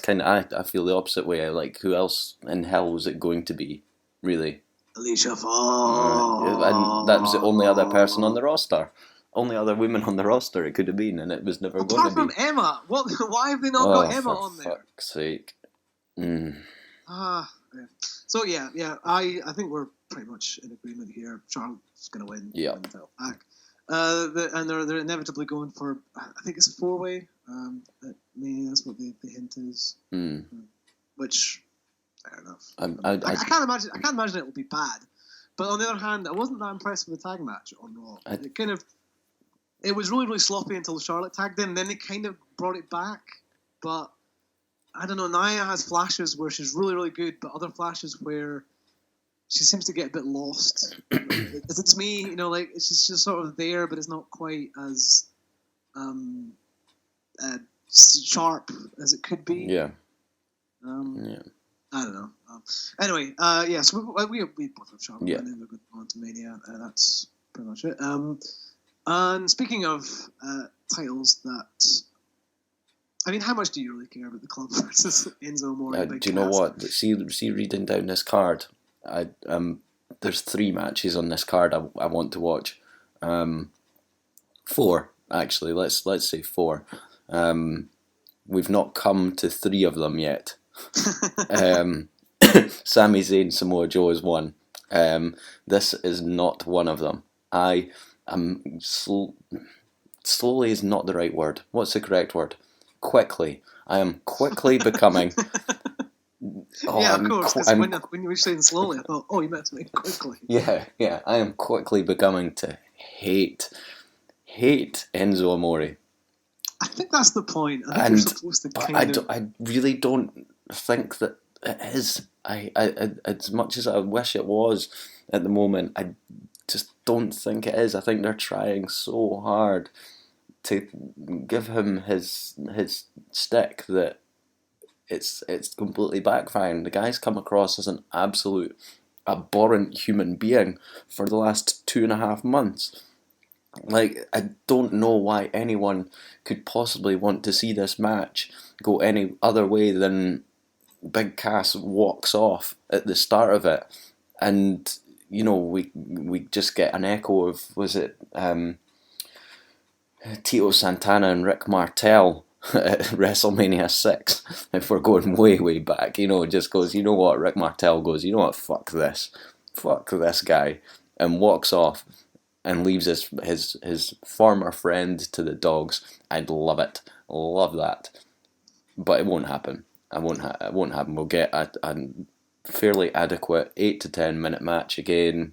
kind of I feel the opposite way. Like, who else in hell was it going to be, really? Alicia Fox. And that was the only other person on the roster. Only other women on the roster it could have been, and it was never going to be. Apart from Emma. Why have they not got Emma on there? For fuck's sake. Mm. Yeah. So yeah, I think we're pretty much in agreement here. Charlotte's going to win. Yeah. And back. And they're inevitably going for, I think it's a 4-way. Maybe that's what the hint is. Mm. Which, fair enough. I can't imagine it will be bad. But on the other hand, I wasn't that impressed with the tag match on Raw. It was really, really sloppy until Charlotte tagged in. Then they kind of brought it back. But I don't know. Nia has flashes where she's really, really good, but other flashes where she seems to get a bit lost. Is it just me? You know, like it's just sort of there, but it's not quite as sharp as it could be. Yeah. I don't know. Anyway, so we both have Charlotte. Yeah. And then we're going on to Mania. That's pretty much it. And speaking of titles that. I mean, how much do you really care about the club versus Enzo Amore? Do you know what? See, reading down this card, there's 3 matches on this card I want to watch. 4, actually. Let's say 4. We've not come to 3 of them yet. Sami Zayn, Samoa Joe is one. This is not one of them. I am slowly is not the right word. What's the correct word? Quickly. I am quickly becoming. Of course. When you were saying slowly, I thought, you meant to make quickly. Yeah. I am quickly becoming to hate Enzo Amore. I think that's the point. I think you're supposed to I really don't think that it is. I as much as I wish it was at the moment, I just don't think it is. I think they're trying so hard to give him his stick that it's completely backfiring. The guy's come across as an absolute abhorrent human being for the last 2.5 months. Like, I don't know why anyone could possibly want to see this match go any other way than Big Cass walks off at the start of it, and you know we just get an echo of, was it Tito Santana and Rick Martel at WrestleMania 6, if we're going way back, just goes, you know what, Rick Martel goes, you know what, fuck this guy, and walks off and leaves his former friend to the dogs. I'd love it, love that, but it won't happen. It won't happen. We'll get a fairly adequate 8 to 10 minute match again,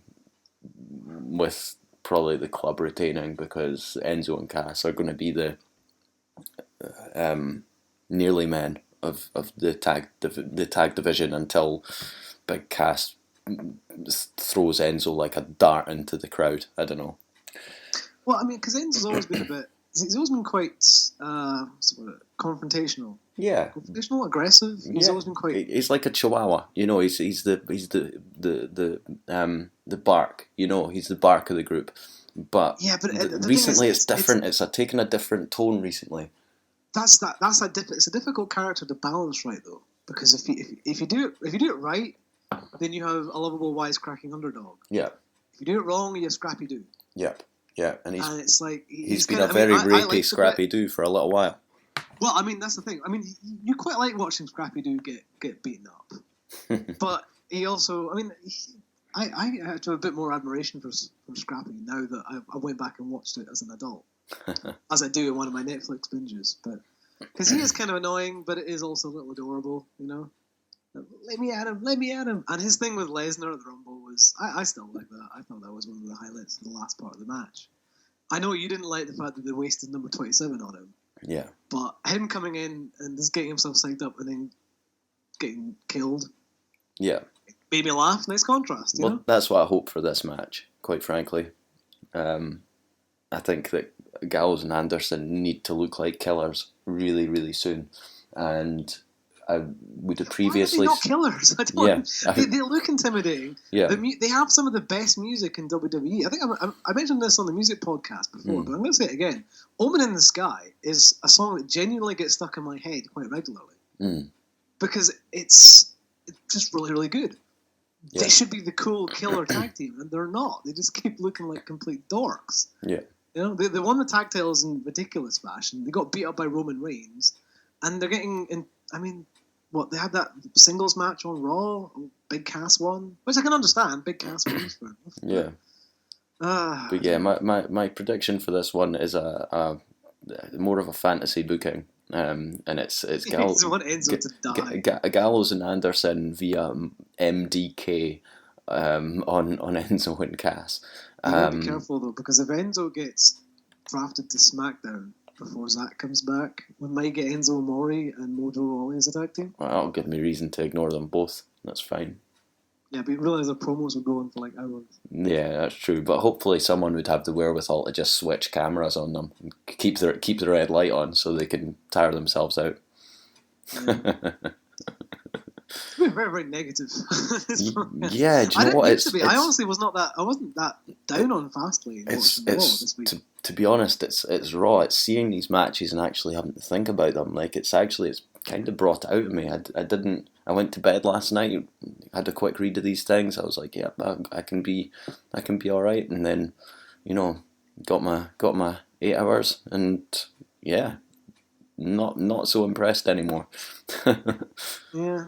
with probably the club retaining, because Enzo and Cass are going to be the nearly men of the tag division until Big Cass throws Enzo like a dart into the crowd. I don't know. Well, I mean, because Enzo's always been he's always been quite confrontational. Yeah, confrontational, aggressive. He's always been quite. He's like a chihuahua. He's the bark. He's the bark of the group. But recently it's different. It's taken a different tone recently. It's a difficult character to balance right though, because if you do it right, then you have a lovable wisecracking underdog. Yeah. If you do it wrong, you have Scrappy Doo. Yep. Yeah, and it's like he's been a very rapey Scrappy Doo for a little while. Well, I mean, that's the thing. I mean, you quite like watching Scrappy Doo get beaten up, but he also, I mean, I have to have a bit more admiration for Scrappy now that I went back and watched it as an adult, as I do in one of my Netflix binges. But because he is kind of annoying, but it is also a little adorable, Let me at him. And his thing with Lesnar at the Rumble was, I still like that. I thought that was one of the highlights of the last part of the match. I know you didn't like the fact that they wasted number 27 on him. Yeah. But him coming in and just getting himself psyched up and then getting killed. Yeah. Made me laugh. Nice contrast, you know? That's what I hope for this match, quite frankly. I think that Gallows and Anderson need to look like killers really, really soon. And I would have previously... Why are they not killers? They look intimidating. Yeah. They have some of the best music in WWE. I think I mentioned this on the music podcast before, but I'm going to say it again. Omen in the Sky is a song that genuinely gets stuck in my head quite regularly. Because it's just really, really good. Yeah. They should be the cool killer tag team, and they're not. They just keep looking like complete dorks. Yeah. You know, they won the tag titles in ridiculous fashion. They got beat up by Roman Reigns, and they're getting in. I mean, they had that singles match on Raw. Big Cass won, which I can understand. Big Cass wins for. Yeah. But yeah, my prediction for this one is a more of a fantasy booking. And it's Gallows and Anderson via MDK on Enzo and Cass. You gotta be careful though, because if Enzo gets drafted to SmackDown before Zack comes back, we might get Enzo Amore and Mojo Rawley as a tag team. Well, that'll give me reason to ignore them both. That's fine. Yeah, but you realise the promos were going for like hours. Yeah, that's true. But hopefully someone would have the wherewithal to just switch cameras on them and keep the red light on so they can tire themselves out. Yeah. It's been very, very negative. Yeah, do you know what? I honestly wasn't that down on Fastlane. This week. To be honest, it's raw. It's seeing these matches and actually having to think about them. Like it's kind of brought it out of me. I went to bed last night, had a quick read of these things. I was like, yeah, I can be all right. And then, got my 8 hours, and yeah, not so impressed anymore. Yeah.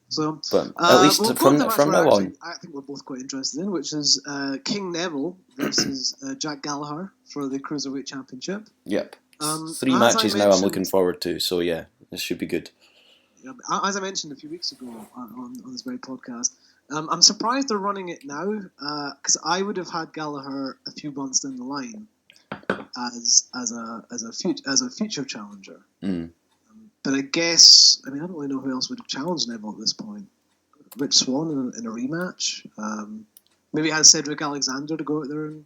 So, but at least from now on, I think we're both quite interested in, which is King Neville versus Jack Gallagher for the Cruiserweight Championship. Yep. 3 matches now I'm looking forward to. So yeah, this should be good. Yeah, as I mentioned a few weeks ago on this very podcast, I'm surprised they're running it now because I would have had Gallagher a few months down the line as a future challenger. But I guess I don't really know who else would have challenged Neville at this point. Rich Swann in a rematch. Maybe had Cedric Alexander to go out there and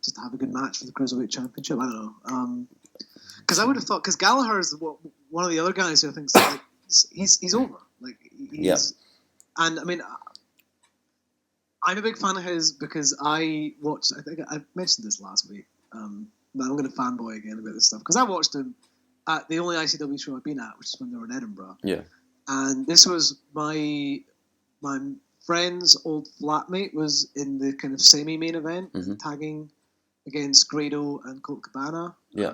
just have a good match for the Cruiserweight Championship. I don't know. Because I would have thought, because Gallagher is one of the other guys who I think he's over. Like and I mean, I'm a big fan of his because I watched. I think I mentioned this last week. But I'm going to fanboy again about this stuff because I watched him at the only ICW show I've been at, which is when they were in Edinburgh. Yeah. And this was my friend's old flatmate was in the kind of semi-main event, tagging against Grado and Colt Cabana. Yeah.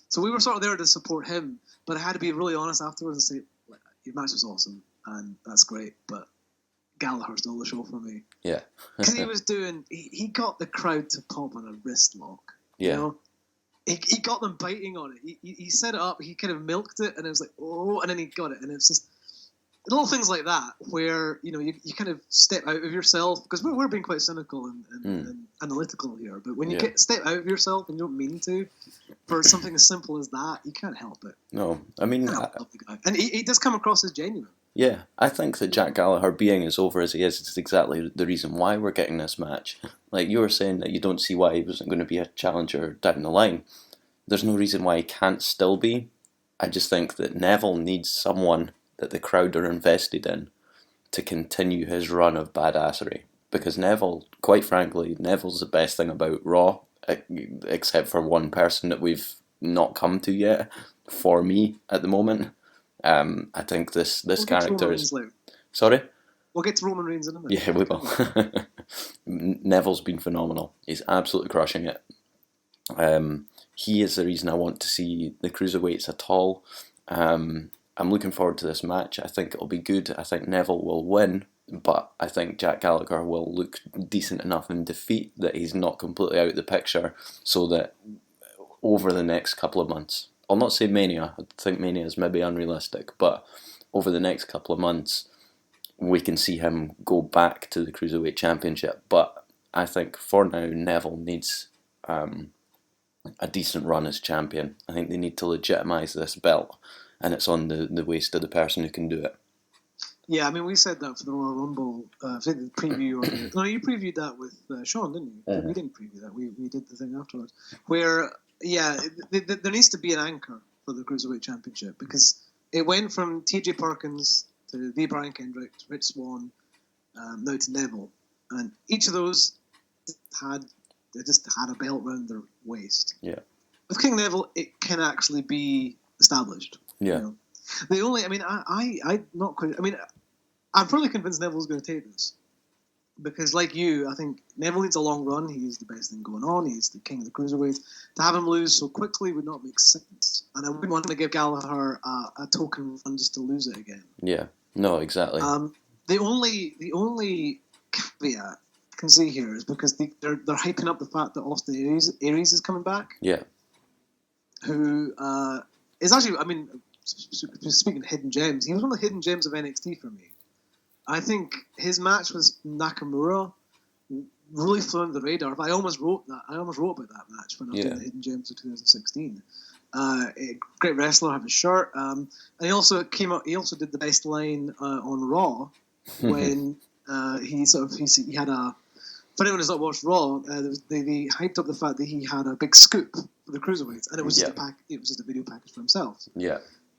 So we were sort of there to support him, but I had to be really honest afterwards and say, your match was awesome, and that's great, but Gallagher stole the show for me. Yeah. Because he got the crowd to pop on a wrist lock. Yeah. You know? He got them biting on it. He set it up, he kind of milked it, and it was like, oh, and then he got it. And it's just little things like that where, you kind of step out of yourself, because we're being quite cynical and analytical here, but when you step out of yourself and you don't mean to, for something as simple as that, you can't help it. No, I mean... And he does come across as genuine. Yeah, I think that Jack Gallagher being as over as he is exactly the reason why we're getting this match. Like you were saying that you don't see why he wasn't going to be a challenger down the line. There's no reason why he can't still be. I just think that Neville needs someone that the crowd are invested in to continue his run of badassery. Because Neville, quite frankly, Neville's the best thing about Raw, except for one person that we've not come to yet, for me, at the moment. I think this character is... Sorry? We'll get to Roman Reigns in a minute. Yeah, we will. Neville's been phenomenal. He's absolutely crushing it. He is the reason I want to see the Cruiserweights at all. I'm looking forward to this match. I think it'll be good. I think Neville will win, but I think Jack Gallagher will look decent enough in defeat that he's not completely out of the picture, so that over the next couple of months, I'll not say Mania, I think Mania is maybe unrealistic, but over the next couple of months, we can see him go back to the Cruiserweight Championship. But I think for now, Neville needs a decent run as champion. I think they need to legitimise this belt, and it's on the waist of the person who can do it. Yeah, I mean, we said that for the Royal Rumble, I think the preview. No, you previewed that with Sean, didn't you? We didn't preview that. We did the thing afterwards. Where, yeah, there needs to be an anchor for the Cruiserweight Championship because it went from T.J. Perkins to the Brian Kendrick, to Rich Swann, now to Neville. And each of those just had a belt around their waist. Yeah. With King Neville, it can actually be established. Yeah. You know? The only, I mean, I'm not quite. I mean, I'm fairly convinced Neville's going to take this because, like you, I think Neville needs a long run. He's the best thing going on. He's the king of the cruiserweight. To have him lose so quickly would not make sense, and I wouldn't want to give Gallagher a token run just to lose it again. Yeah. No, exactly. The only caveat I can see here is because they're hyping up the fact that Austin Aries is coming back. Yeah. Who is actually, I mean, speaking of hidden gems, he was one of the hidden gems of NXT for me. I think his match with Nakamura really flew under the radar. I almost wrote about that match when I was doing the hidden gems of 2016. Great wrestler, have his shirt, and he also came out. He also did the best line on Raw when he had a. For anyone who's not watched Raw, they hyped up the fact that he had a big scoop for the cruiserweights, and it was just a video package for himself. Yeah.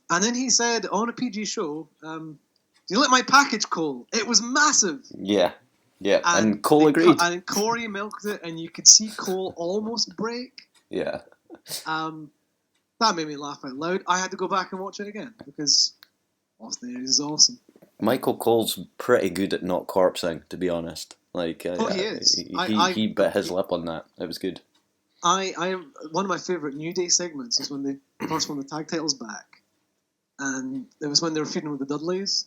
And then he said on a PG show, "You lit my package, Cole. It was massive." Yeah. Yeah. And Cole agreed. And Corey milked it, and you could see Cole almost break. Yeah. That made me laugh out loud. I had to go back and watch it again because Austin Aries is awesome. Michael Cole's pretty good at not corpsing, to be honest. Like, he is. He bit his lip on that. It was good. I one of my favourite New Day segments is when they first won the tag titles back, and it was when they were feuding with the Dudleys.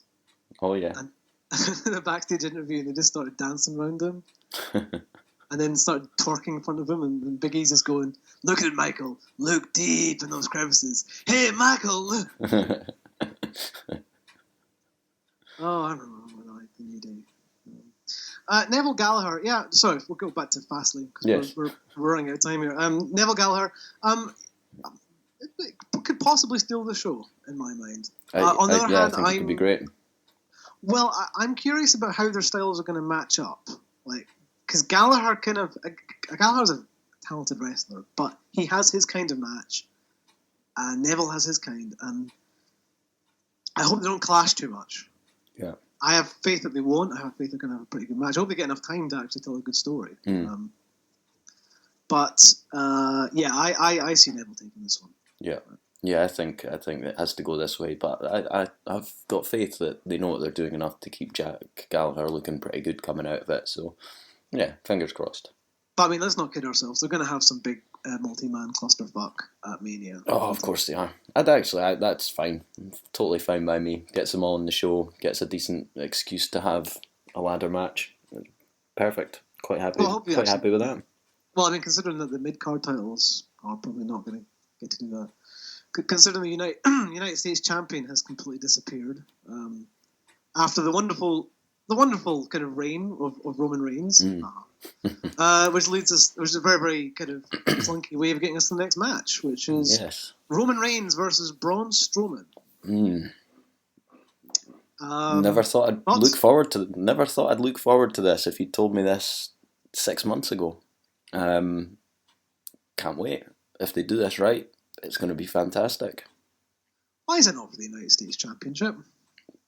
Oh yeah. And the backstage interview, they just started dancing around him, and then started twerking in front of him, and Big E's just going, "Look at it, Michael. Look deep in those crevices. Hey, Michael, look." Oh, I remember when I liked the New Day. Neville Gallagher, yeah. Sorry, we'll go back to Fastlane because we're running out of time here. Neville Gallagher, could possibly steal the show in my mind. On the other hand, I think it could be great. Well, I'm curious about how their styles are going to match up. Like, because Gallagher's a talented wrestler, but he has his kind of match, and Neville has his kind, and I hope they don't clash too much. Yeah. I have faith that they won't. I have faith they're going to have a pretty good match. I hope they get enough time to actually tell a good story. I see Neville taking this one. Yeah. Yeah, I think it has to go this way, but I've got faith that they know what they're doing enough to keep Jack Gallagher looking pretty good coming out of it. So, yeah, fingers crossed. But I mean, let's not kid ourselves. They're going to have some big multi-man clusterfuck at Mania. Oh, of course they are. That's fine. Totally fine by me. Gets them all on the show. Gets a decent excuse to have a ladder match. Perfect. Quite happy. Happy with that. Well, I mean, considering that the mid-card titles are probably not going to get to do that. Considering the United States champion has completely disappeared after the wonderful kind of reign of Roman Reigns, which is a very, very kind of clunky way of getting us to the next match, which is Roman Reigns versus Braun Strowman. Never thought I'd look forward to this if you told me this 6 months ago. Can't wait. If they do this right, it's going to be fantastic. Why is it not for the United States Championship?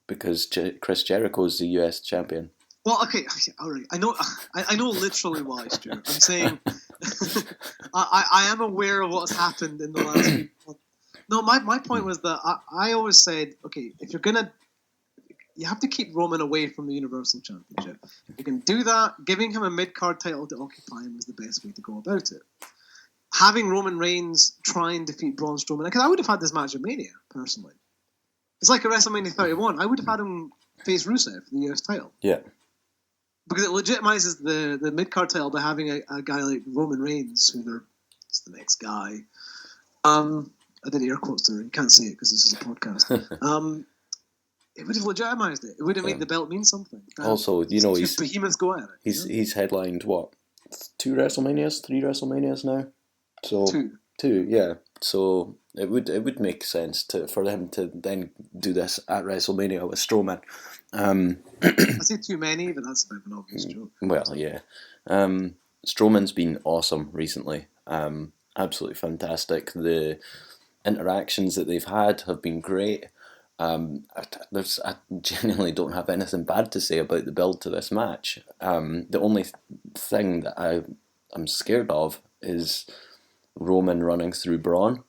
Because Chris Jericho is the US champion. Well, okay, all right. I know literally why, Stuart. I'm saying I am aware of what's happened in the last week. No, my point was that I always said, okay, if you're gonna, you have to keep Roman away from the Universal Championship. If you can do that, giving him a mid-card title to occupy him was the best way to go about it. Having Roman Reigns try and defeat Braun Strowman, because I would have had this match at Mania, personally. It's like a WrestleMania 31. I would have had him face Rusev for the US title. Yeah. Because it legitimizes the mid-card title by having a guy like Roman Reigns, it's the next guy. I did air quotes there. You can't see it because this is a podcast. It would have legitimized it. It would have made the belt mean something. Also, he's behemoths go at it. He's headlined what? 2 WrestleManias, 3 WrestleManias now. So 2. 2, yeah. So it would make sense for them to then do this at WrestleMania with Strowman. I say too many, but that's a bit of an obvious joke. Well, yeah. Strowman's been awesome recently. Absolutely fantastic. The interactions that they've had have been great. I genuinely don't have anything bad to say about the build to this match. The only thing that I'm scared of is Roman running through Braun.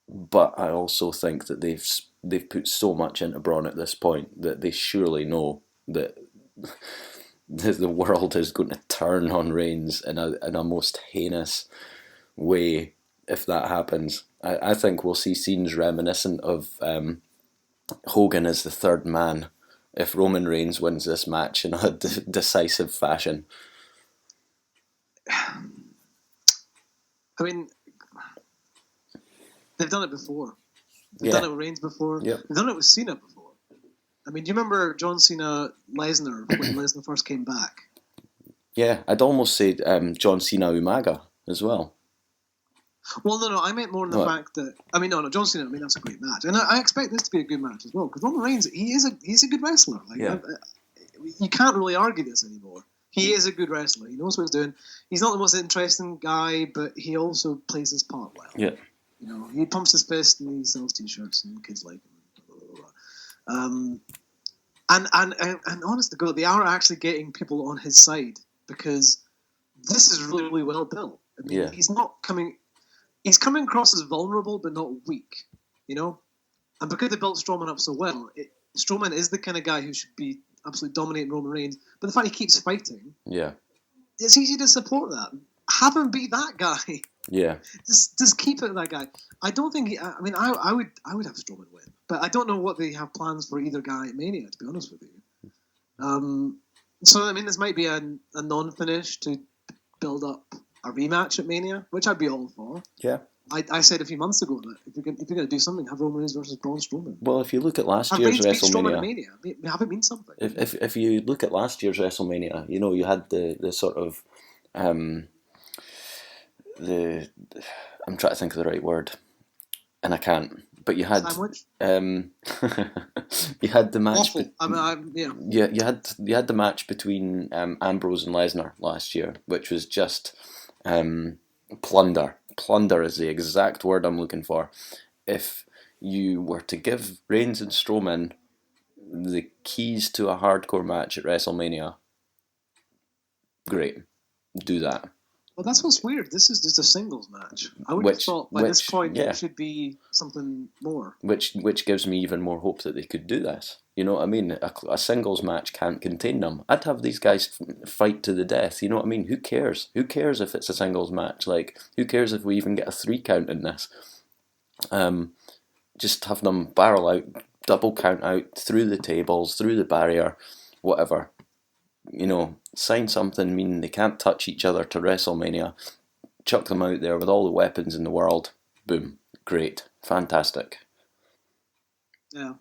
But I also think that they've put so much into Braun at this point that they surely know that the world is going to turn on Reigns in a most heinous way if that happens. I think we'll see scenes reminiscent of Hogan as the third man if Roman Reigns wins this match in a decisive fashion. I mean, they've done it before. They've done it with Reigns before. Yep. They've done it with Cena before. I mean, do you remember John Cena Lesnar when Lesnar first came back? Yeah, I'd almost say John Cena Umaga as well. Well, no, I meant more in the fact that no, John Cena. I mean, that's a great match, and I expect this to be a good match as well because Roman Reigns, he's a good wrestler. Like, you can't really argue this anymore. He is a good wrestler. He knows what he's doing. He's not the most interesting guy, but he also plays his part well. Yeah. You know, he pumps his fist and he sells T-shirts and kids like him. Blah, blah, blah. And honest to God, they are actually getting people on his side because this is really, really well built. I mean, he's coming across as vulnerable but not weak, you know? And because they built Strowman up so well, Strowman is the kind of guy who should be absolutely dominating Roman Reigns, but the fact he keeps fighting, it's easy to support that. Have him be that guy. Yeah. Just keep it that guy. I don't think. I would have Strowman win, but I don't know what they have plans for either guy at Mania. To be honest with you. So I mean, this might be a non-finish to build up a rematch at Mania, which I'd be all for. Yeah. I said a few months ago that if you're going to do something, have Roman Reigns versus Braun Strowman. Well, if you look at last year's WrestleMania, Mania, have it mean something. If you look at last year's WrestleMania, you know, you had the sort of I'm trying to think of the right word, and I can't. But you had you had the match. You had the match between Ambrose and Lesnar last year, which was just plunder. Plunder is the exact word I'm looking for. If you were to give Reigns and Strowman the keys to a hardcore match at WrestleMania, great, do that. Well, that's what's weird. This is just a singles match. I would have thought by this point it should be something more. Which gives me even more hope that they could do this. You know what I mean? A singles match can't contain them. I'd have these guys fight to the death. You know what I mean? Who cares? Who cares if it's a singles match? Like, who cares if we even get a 3 count in this? Just have them barrel out, double count out, through the tables, through the barrier, whatever. You know, sign something meaning they can't touch each other to WrestleMania, chuck them out there with all the weapons in the world, boom, great, fantastic. Yeah.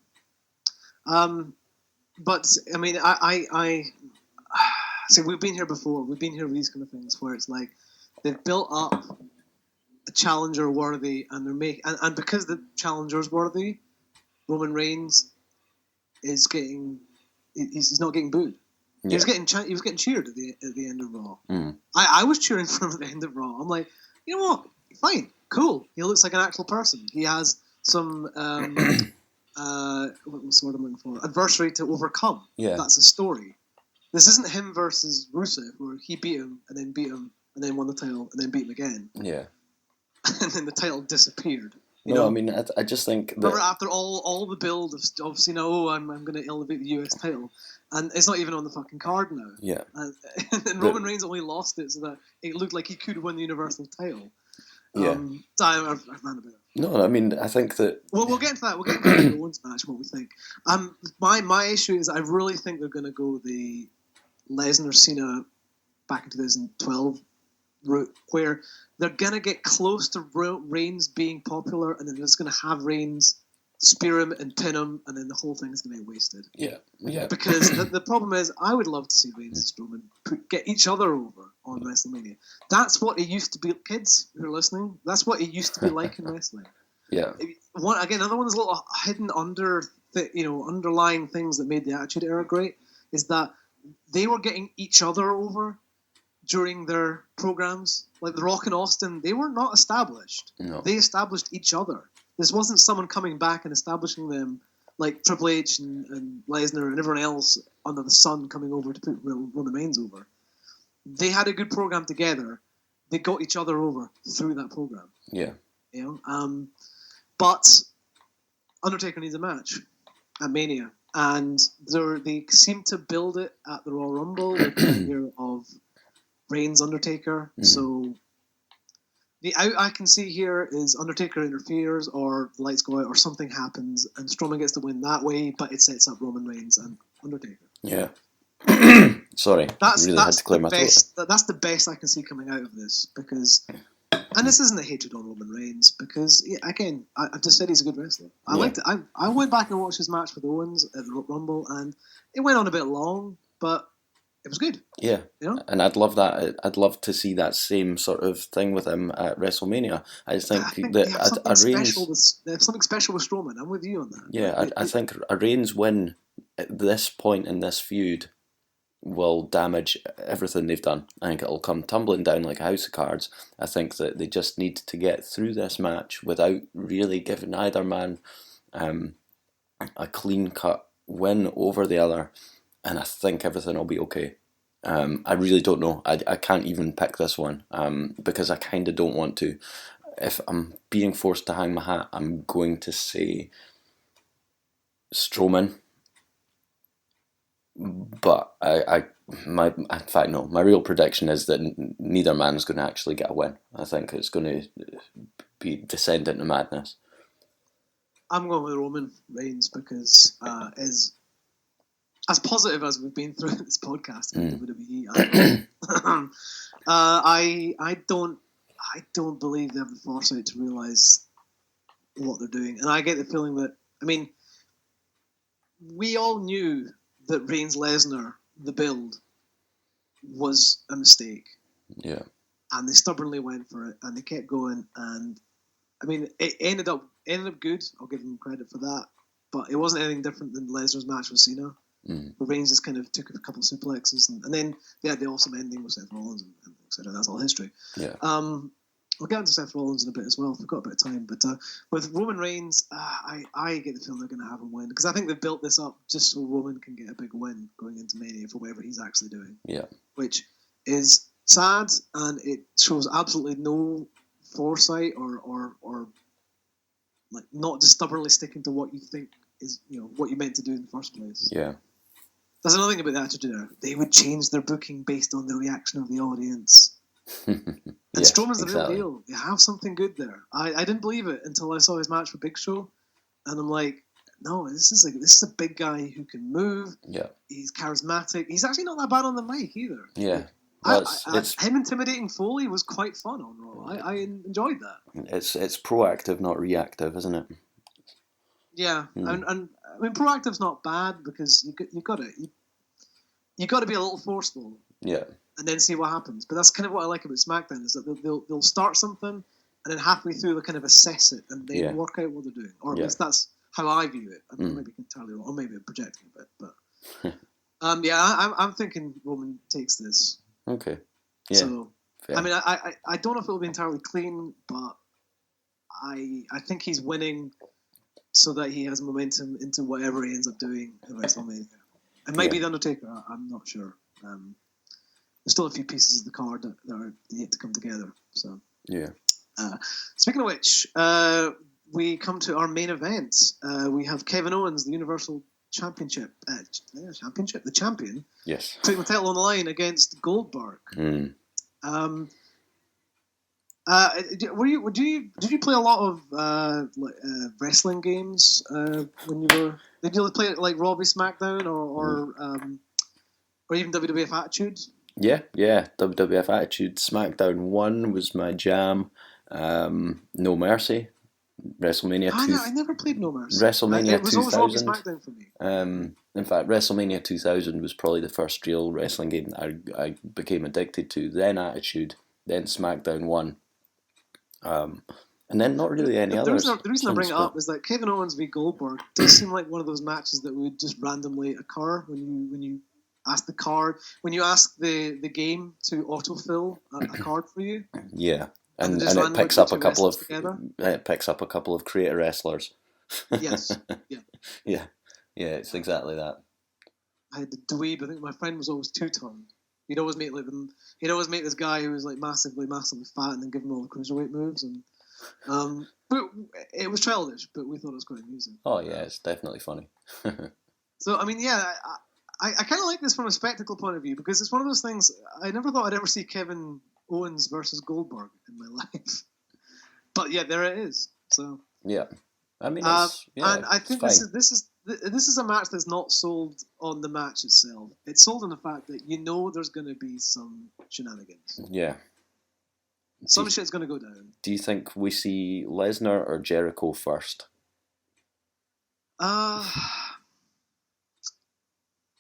But, I mean, I see, we've been here before, we've been here with these kind of things where it's like, they've built up a challenger worthy, and they're making, and because the challenger's worthy, Roman Reigns is getting, he's not getting booed. Yeah. He was getting cheered at the end of Raw. Mm. I was cheering for him at the end of Raw. I'm like, you know what? Fine, cool. He looks like an actual person. He has some what's the word I'm looking for? Adversary to overcome. Yeah, that's a story. This isn't him versus Rusev, where he beat him and then won the title and then beat him again. Yeah, and then the title disappeared. You no, know? I mean, I just think that... Remember, after all the build of Cena, I'm going to elevate the US title, and it's not even on the fucking card now. Yeah. And Roman Reigns only lost it so that it looked like he could win the Universal title. Yeah. So I ran a bit. No, I mean, I think that... Well, we'll get into that. We'll get into the Owens match, what we think. My issue is I really think they're going to go the Lesnar-Cena back in 2012 route, where they're going to get close to Reigns being popular, and then they're just going to have Reigns spear him and pin him, and then the whole thing's going to get wasted. Yeah. Because the problem is, I would love to see Reigns and Strowman get each other over on WrestleMania. That's what it used to be, kids who are listening. That's what it used to be like in wrestling. Yeah. Another one of those little hidden underlying things that made the Attitude Era great is that they were getting each other over during their programs. Like The Rock and Austin, they were not established. No. They established each other. This wasn't someone coming back and establishing them like Triple H and Lesnar and everyone else under the sun coming over to put Roman Reigns over. They had a good program together. They got each other over through that program. Yeah. But Undertaker needs a match at Mania, and they seem to build it at the Royal Rumble with the year of Reigns Undertaker. Mm-hmm. So the out I can see here is Undertaker interferes, or the lights go out, or something happens, and Strowman gets the win that way, but it sets up Roman Reigns and Undertaker. Yeah. Sorry, that's had to clear my throat. That's the best I can see coming out of this, because, and this isn't a hatred on Roman Reigns, because again, I've just said he's a good wrestler. I liked it. I went back and watched his match with Owens at the Rumble, and it went on a bit long, but it was good. Yeah, and I'd love that. I'd love to see that same sort of thing with him at WrestleMania. I think that they have something special with Strowman. I'm with you on that. Yeah, I think a Reigns win at this point in this feud will damage everything they've done. I think it'll come tumbling down like a house of cards. I think that they just need to get through this match without really giving either man a clean-cut win over the other, and I think everything will be okay. I really don't know. I can't even pick this one because I kind of don't want to. If I'm being forced to hang my hat, I'm going to say Strowman. But my real prediction is that neither man's going to actually get a win. I think it's going to descend into madness. I'm going with Roman Reigns because as positive as we've been through this podcast in WWE, I don't believe they have the foresight to realise what they're doing, and I get the feeling that, I mean, we all knew that Reigns Lesnar, the build, was a mistake. Yeah. And they stubbornly went for it, and they kept going, and I mean, it ended up good. I'll give them credit for that, but it wasn't anything different than Lesnar's match with Cena. But Reigns just kind of took a couple of suplexes, and then they had the awesome ending with Seth Rollins and etc. That's all history. Yeah. We'll get into Seth Rollins in a bit as well. We've got a bit of time, but with Roman Reigns, I get the feeling they're going to have him win, because I think they've built this up just so Roman can get a big win going into Mania for whatever he's actually doing. Yeah. Which is sad, and it shows absolutely no foresight or like not just stubbornly sticking to what you think is, what you meant to do in the first place. Yeah. There's another thing about the Attitude Era. They would change their booking based on the reaction of the audience. And Strowman's the real deal. You have something good there. I didn't believe it until I saw his match with Big Show, and I'm like, no, this is a big guy who can move. Yeah. He's charismatic. He's actually not that bad on the mic either. Yeah. Him intimidating Foley was quite fun on Raw. I enjoyed that. It's proactive, not reactive, isn't it? Yeah, and I mean, proactive's not bad, because you got to be a little forceful. Yeah. And then see what happens. But that's kind of what I like about SmackDown, is that they'll start something, and then halfway through they'll kind of assess it and then work out what they're doing. Or at least that's how I view it. I might be entirely wrong, or maybe I'm projecting a bit. But I'm thinking Roman takes this. Okay. Yeah. So fair. I mean, I don't know if it'll be entirely clean, but I think he's winning so that he has momentum into whatever he ends up doing at WrestleMania. It might be The Undertaker. I'm not sure. There's still a few pieces of the card that are yet to come together. So yeah. Speaking of which, we come to our main event. We have Kevin Owens, the Universal Championship, the champion. Yes. Putting the title on the line against Goldberg. Did you play a lot of wrestling games when you were? Did you play like Raw v SmackDown or even WWF Attitude? Yeah. WWF Attitude. SmackDown 1 was my jam. No Mercy WrestleMania I never played No Mercy. WrestleMania It was always Raw v 2000. SmackDown for me. In fact, WrestleMania 2000 was probably the first real wrestling game that I became addicted to. Then Attitude, then SmackDown 1. And then not really any others. The reason I bring it up is that Kevin Owens v Goldberg does seem like one of those matches that would just randomly occur when you ask the card, when you ask the game to autofill a card for you. Yeah, and it picks up a couple of creator wrestlers. Yes. Yeah. Yeah, it's exactly that. I had the dweeb. I think my friend was always two-toned. He'd always make this guy who was like massively fat, and then give him all the cruiserweight moves, and but it was childish, but we thought it was quite amusing. Oh yeah, it's definitely funny. So I mean, yeah, I kind of like this from a spectacle point of view, because it's one of those things. I never thought I'd ever see Kevin Owens versus Goldberg in my life, but yeah, there it is. So yeah, I mean, and I think this is a match that's not sold on the match itself. It's sold on the fact that there's going to be some shenanigans. Yeah. Some shit's going to go down. Do you think we see Lesnar or Jericho first? Or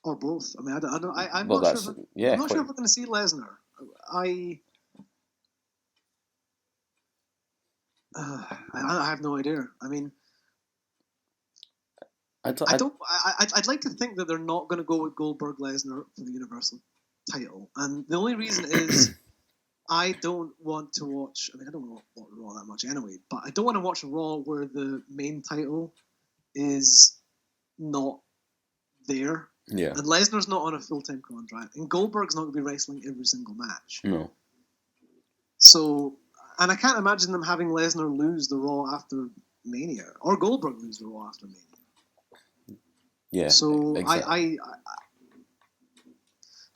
both. I mean, I'm not sure if we're going to see Lesnar. I have no idea. I mean, I'd like to think that they're not going to go with Goldberg Lesnar for the Universal title, and the only reason is I don't want to watch. I mean, I don't watch Raw that much anyway, but I don't want to watch a Raw where the main title is not there. Yeah. And Lesnar's not on a full-time contract, and Goldberg's not going to be wrestling every single match. No. So, and I can't imagine them having Lesnar lose the Raw after Mania, or Goldberg lose the Raw after Mania. Yeah. So exactly.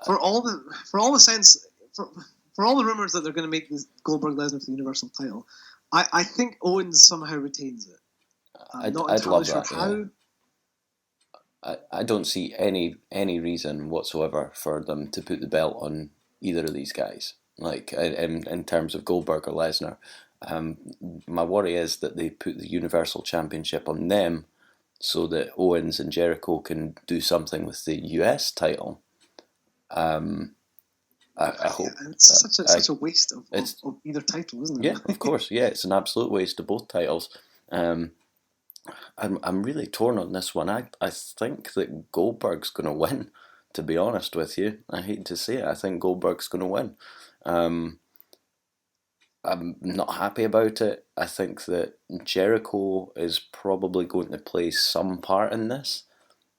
For all the rumors that they're going to make this Goldberg Lesnar for the Universal title, I think Owens somehow retains it. I'd not love sure that. how. Yeah. I don't see any reason whatsoever for them to put the belt on either of these guys. Like in terms of Goldberg or Lesnar, my worry is that they put the Universal Championship on them, so that Owens and Jericho can do something with the US title. I hope it's such a waste of either title, isn't it? Yeah, of course. Yeah, it's an absolute waste of both titles. I'm really torn on this one. I think that Goldberg's going to win, to be honest with you. I hate to say it. I think Goldberg's going to win. I'm not happy about it. I think that Jericho is probably going to play some part in this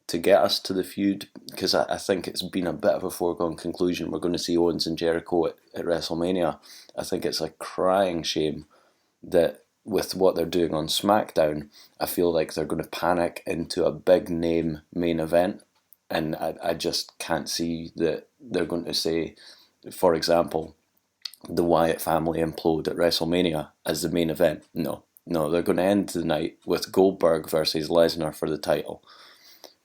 to get us to the feud, because I think it's been a bit of a foregone conclusion. We're going to see Owens and Jericho at WrestleMania. I think it's a crying shame that with what they're doing on SmackDown, I feel like they're going to panic into a big name main event, and I just can't see that they're going to say, for example, the Wyatt family implode at WrestleMania as the main event. No, they're going to end the night with Goldberg versus Lesnar for the title,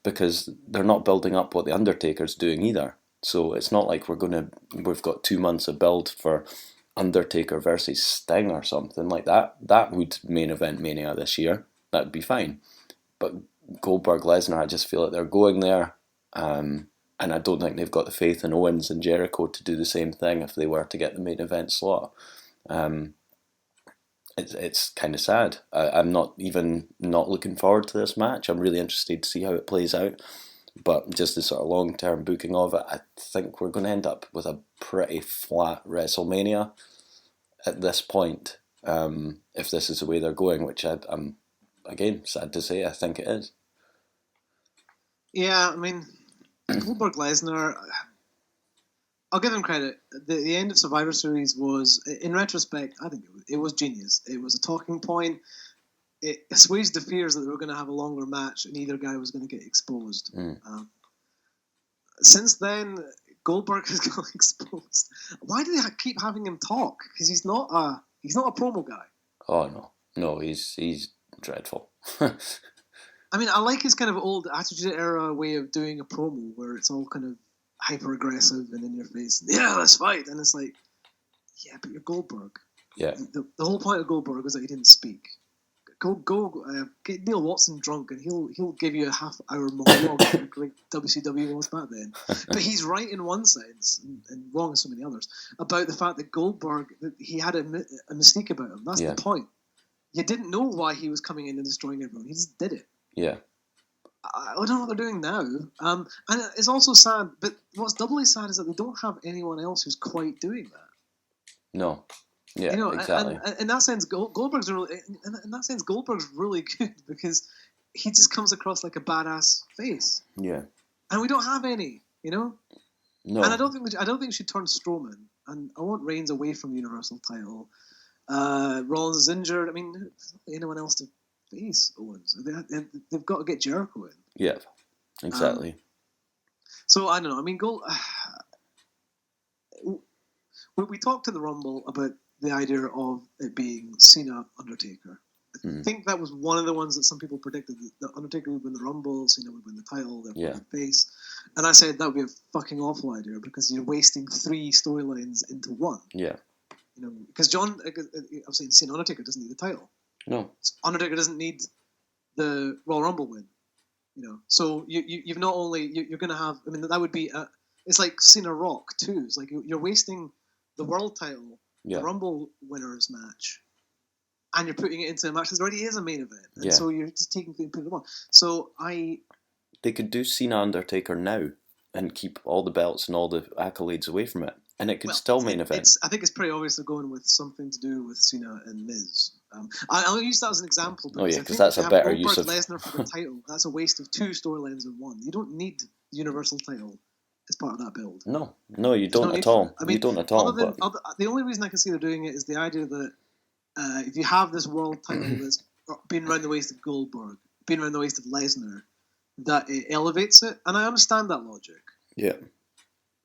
because they're not building up what the Undertaker's doing either. So it's not like we've got 2 months of build for Undertaker versus Sting or something like that. That would main event Mania this year. That'd be fine. But Goldberg Lesnar, I just feel like they're going there, and I don't think they've got the faith in Owens and Jericho to do the same thing if they were to get the main event slot. It's kind of sad. I'm not looking forward to this match. I'm really interested to see how it plays out. But just the sort of long-term booking of it, I think we're going to end up with a pretty flat WrestleMania at this point, if this is the way they're going, which I'm, again, sad to say, I think it is. Yeah, I mean, Goldberg Lesnar, I'll give him credit. The end of Survivor Series was, in retrospect, I think it was genius. It was a talking point. It assuaged the fears that they were going to have a longer match and either guy was going to get exposed. Since then, Goldberg has got exposed. Why do they keep having him talk? Because he's not a promo guy. Oh no, he's dreadful. I mean, I like his kind of old Attitude Era way of doing a promo where it's all kind of hyper aggressive and in your face. Yeah, let's fight, and it's like, yeah, but you're Goldberg. Yeah. The whole point of Goldberg was that he didn't speak. get Neil Watson drunk and he'll give you a half-hour monologue like WCW was back then. But he's right in one sense and wrong in so many others about the fact that Goldberg, that he had a mystique about him. That's the point. You didn't know why he was coming in and destroying everyone. He just did it. Yeah. I don't know what they're doing now. And it's also sad, but what's doubly sad is that they don't have anyone else who's quite doing that. No. Yeah, exactly. And in that sense, Goldberg's really good because he just comes across like a badass face. Yeah. And we don't have any, No. And I don't think we should turn Strowman. And I want Reigns away from the Universal title. Rollins is injured. I mean, anyone else to face Owens? They've got to get Jericho in. Yeah, exactly. So I don't know. I mean, we talked to the Rumble about the idea of it being Cena Undertaker. I think that was one of the ones that some people predicted that Undertaker would win the Rumble, Cena would win the title, therefore the face. And I said that would be a fucking awful idea because you're wasting 3 storylines into one. Yeah. Because I'm saying Cena Undertaker doesn't need the title. No. Undertaker doesn't need the Royal Rumble win. So you've not only you're going to have. I mean, that would be it's like Cena Rock too. It's like you're wasting the world title, the Rumble winners match, and you're putting it into a match that already is a main event. And so you're just taking things and putting them on. So they could do Cena Undertaker now and keep all the belts and all the accolades away from it, and it could still main event. I think it's pretty obvious they're going with something to do with Cena and Miz. I'll use that as an example. Because that's a better use of Lesnar for the title. That's a waste of 2 storylines in one. You don't need the Universal title as part of that build. No, you don't at all. I mean, you don't at all. The only reason I can see they're doing it is the idea that if you have this world title that's been around the waist of Goldberg, been around the waist of Lesnar, that it elevates it, and I understand that logic. Yeah.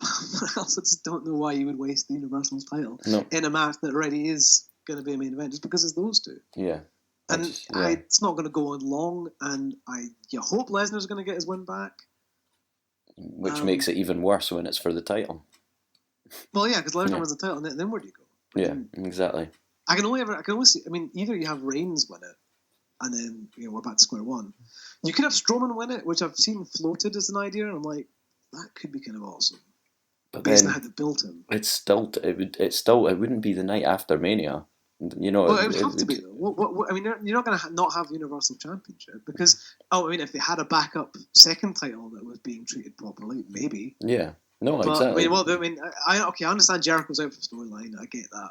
I also just don't know why you would waste the Universal title in a match that already is going to be a main event just because it's those 2. Yeah. And it's not going to go on long, and you hope Lesnar's going to get his win back. Which makes it even worse when it's for the title. Well, yeah, because Lesnar wins the title, and then where do you go? Exactly. I can only see. I mean, either you have Reigns win it, and then we're back to square one. You could have Strowman win it, which I've seen floated as an idea, and I'm like, that could be kind of awesome. But based on how they built him. It wouldn't be the night after Mania. Well, it would have to be though. I mean, you're not going to not have Universal Championship because if they had a backup second title that was being treated properly, maybe. Yeah. No, exactly. I understand Jericho's out for storyline. I get that.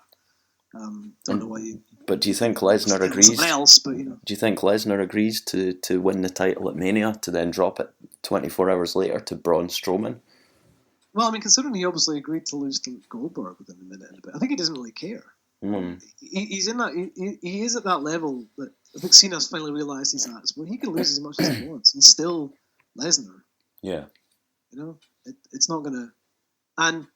Don't know why you. But do you think Lesnar agrees? Else, but, Do you think Lesnar agrees to win the title at Mania to then drop it 24 hours later to Braun Strowman? Well, I mean, considering he obviously agreed to lose to Goldberg within a minute and a bit, I think he doesn't really care. He's in that. He is at that level that I think Cena's finally realised he's at. Where he can lose as much as he wants. He's still Lesnar. Yeah. It's not gonna. And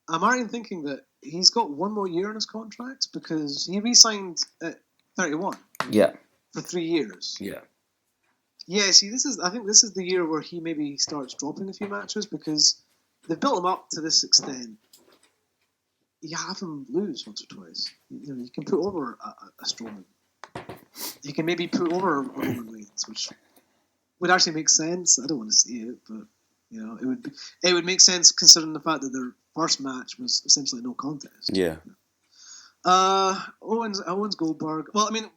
I'm already thinking that he's got 1 more year on his contract because he re-signed at 31. Yeah. For 3 years. Yeah. Yeah. See, I think this is the year where he maybe starts dropping a few matches because they've built him up to this extent. You have him lose once or twice. You can put over a Strowman. You can maybe put over Roman Reigns, which would actually make sense. I don't want to see it, but it would make sense considering the fact that their first match was essentially no contest. Yeah. Owens Goldberg. Well, I mean,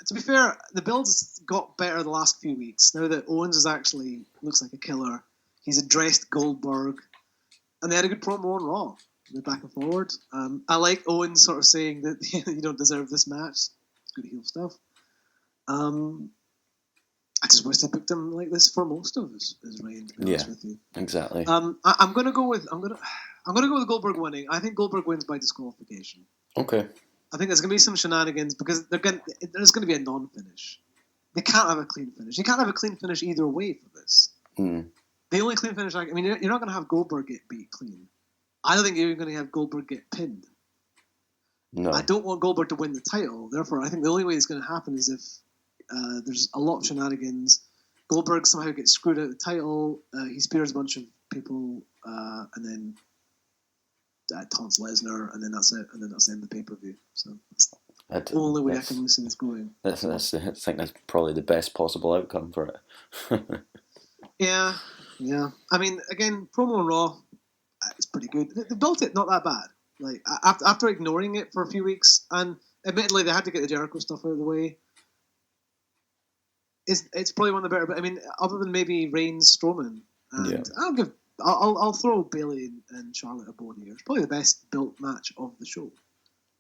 to be fair, the build's got better the last few weeks. Now that Owens is actually looks like a killer, he's addressed Goldberg, and they had a good promo on Raw. They're back and forward. I like Owens sort of saying that you don't deserve this match. It's good heel stuff. I just wish they booked him like this for most of his reign. To be honest with you, exactly. I'm gonna go with Goldberg winning. I think Goldberg wins by disqualification. Okay. I think there's gonna be some shenanigans because there's gonna be a non-finish. They can't have a clean finish. You can't have a clean finish either way for this. The only clean finish, you're not gonna have Goldberg get beat clean. I don't think you're going to have Goldberg get pinned. No. I don't want Goldberg to win the title. Therefore, I think the only way it's going to happen is if there's a lot of shenanigans. Goldberg somehow gets screwed out of the title. He spears a bunch of people and then taunts Lesnar, and then that's it. And then that's the end of the pay-per-view. So only way I can see this going. I think that's probably the best possible outcome for it. Yeah. I mean, again, promo on Raw, it's pretty good. They built it not that bad. Like after ignoring it for a few weeks, and admittedly they had to get the Jericho stuff out of the way. It's probably one of the better. But I mean, other than maybe Reigns, Strowman, and I'll throw Bayley and Charlotte a bone here. It's probably the best built match of the show,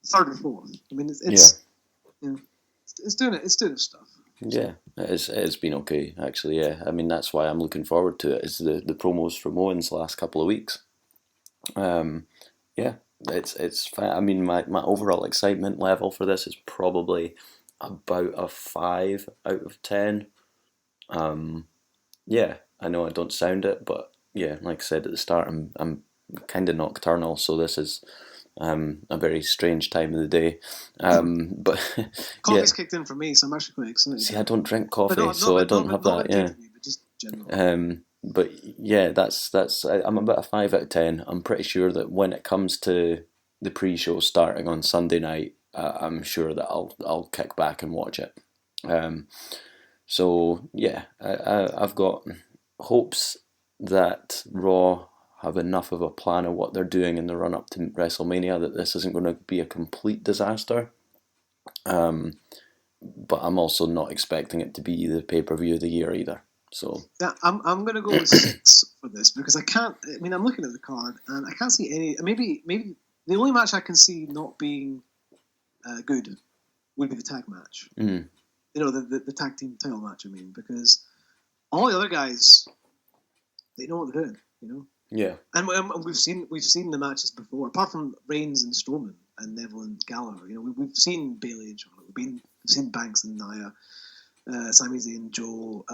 third or fourth. I mean, it's doing it. It's doing its stuff. Yeah, it's been okay actually. Yeah, I mean that's why I'm looking forward to it. Is the promos from Owens last couple of weeks. Yeah, it's fine. I mean my overall excitement level for this is probably about a 5 out of 10. Yeah, I know I don't sound it, but yeah, like I said at the start, I'm kind of nocturnal, so this is a very strange time of the day. But coffee's kicked in for me, so I'm actually quite excited. See, I don't drink coffee, so I don't have that. Yeah, me, but just generally. But yeah, that's I'm about a 5 out of 10. I'm pretty sure that when it comes to the pre-show starting on Sunday night, I'm sure that I'll kick back and watch it. So yeah, I've got hopes that Raw have enough of a plan of what they're doing in the run up to WrestleMania that this isn't going to be a complete disaster. But I'm also not expecting it to be the pay-per-view of the year either. So yeah, I'm going to go with 6 for this because I can't. I mean, I'm looking at the card and I can't see any. Maybe the only match I can see not being good would be the tag match. Mm. You know, the tag team title match. I mean, because all the other guys, they know what they're doing. You know. Yeah. And we've seen the matches before, apart from Reigns and Strowman and Neville and Gallagher. You know, we've seen Bayley and Charlotte. We've seen Banks and Nia, Sami Zayn, Joe.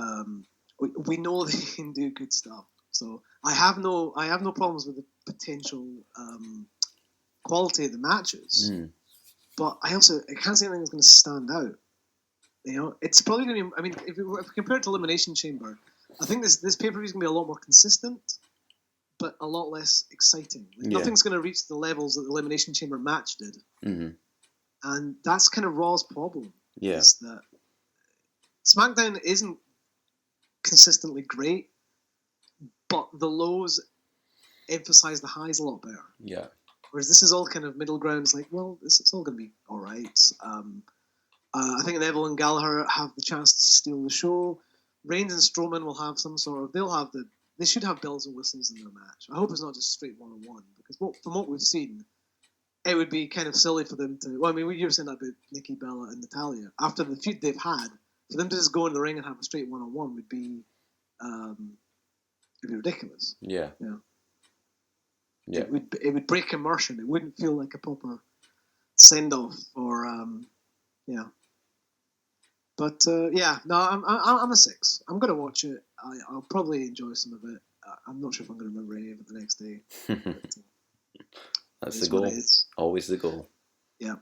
We know they can do good stuff. So I have no problems with the potential quality of the matches. Mm. But I can't see anything that's going to stand out. You know, it's probably going to be. I mean, if we compare it to Elimination Chamber, I think this pay-per-view is going to be a lot more consistent, but a lot less exciting. Nothing's going to reach the levels that the Elimination Chamber match did. Mm-hmm. And that's kind of Raw's problem. Yeah. Is that SmackDown isn't consistently great, but the lows emphasize the highs a lot better. Yeah. Whereas this is all kind of middle ground. It's like, well, it's all going to be all right. I think Neville and Gallagher have the chance to steal the show. Reigns and Strowman will have some sort of. They should have bells and whistles in their match. I hope it's not just straight 1-on-1 because from what we've seen, it would be kind of silly for them to. Well, I mean, you were saying that about Nikki Bella and Natalya after the feud they've had. For them to just go in the ring and have a straight 1-on-1 would be ridiculous. Yeah. Yeah. It would break immersion. It wouldn't feel like a proper send off or But I'm a 6. I'm gonna watch it. I'll probably enjoy some of it. I'm not sure if I'm gonna remember any of it the next day. But, that's the goal. Always the goal. Yeah.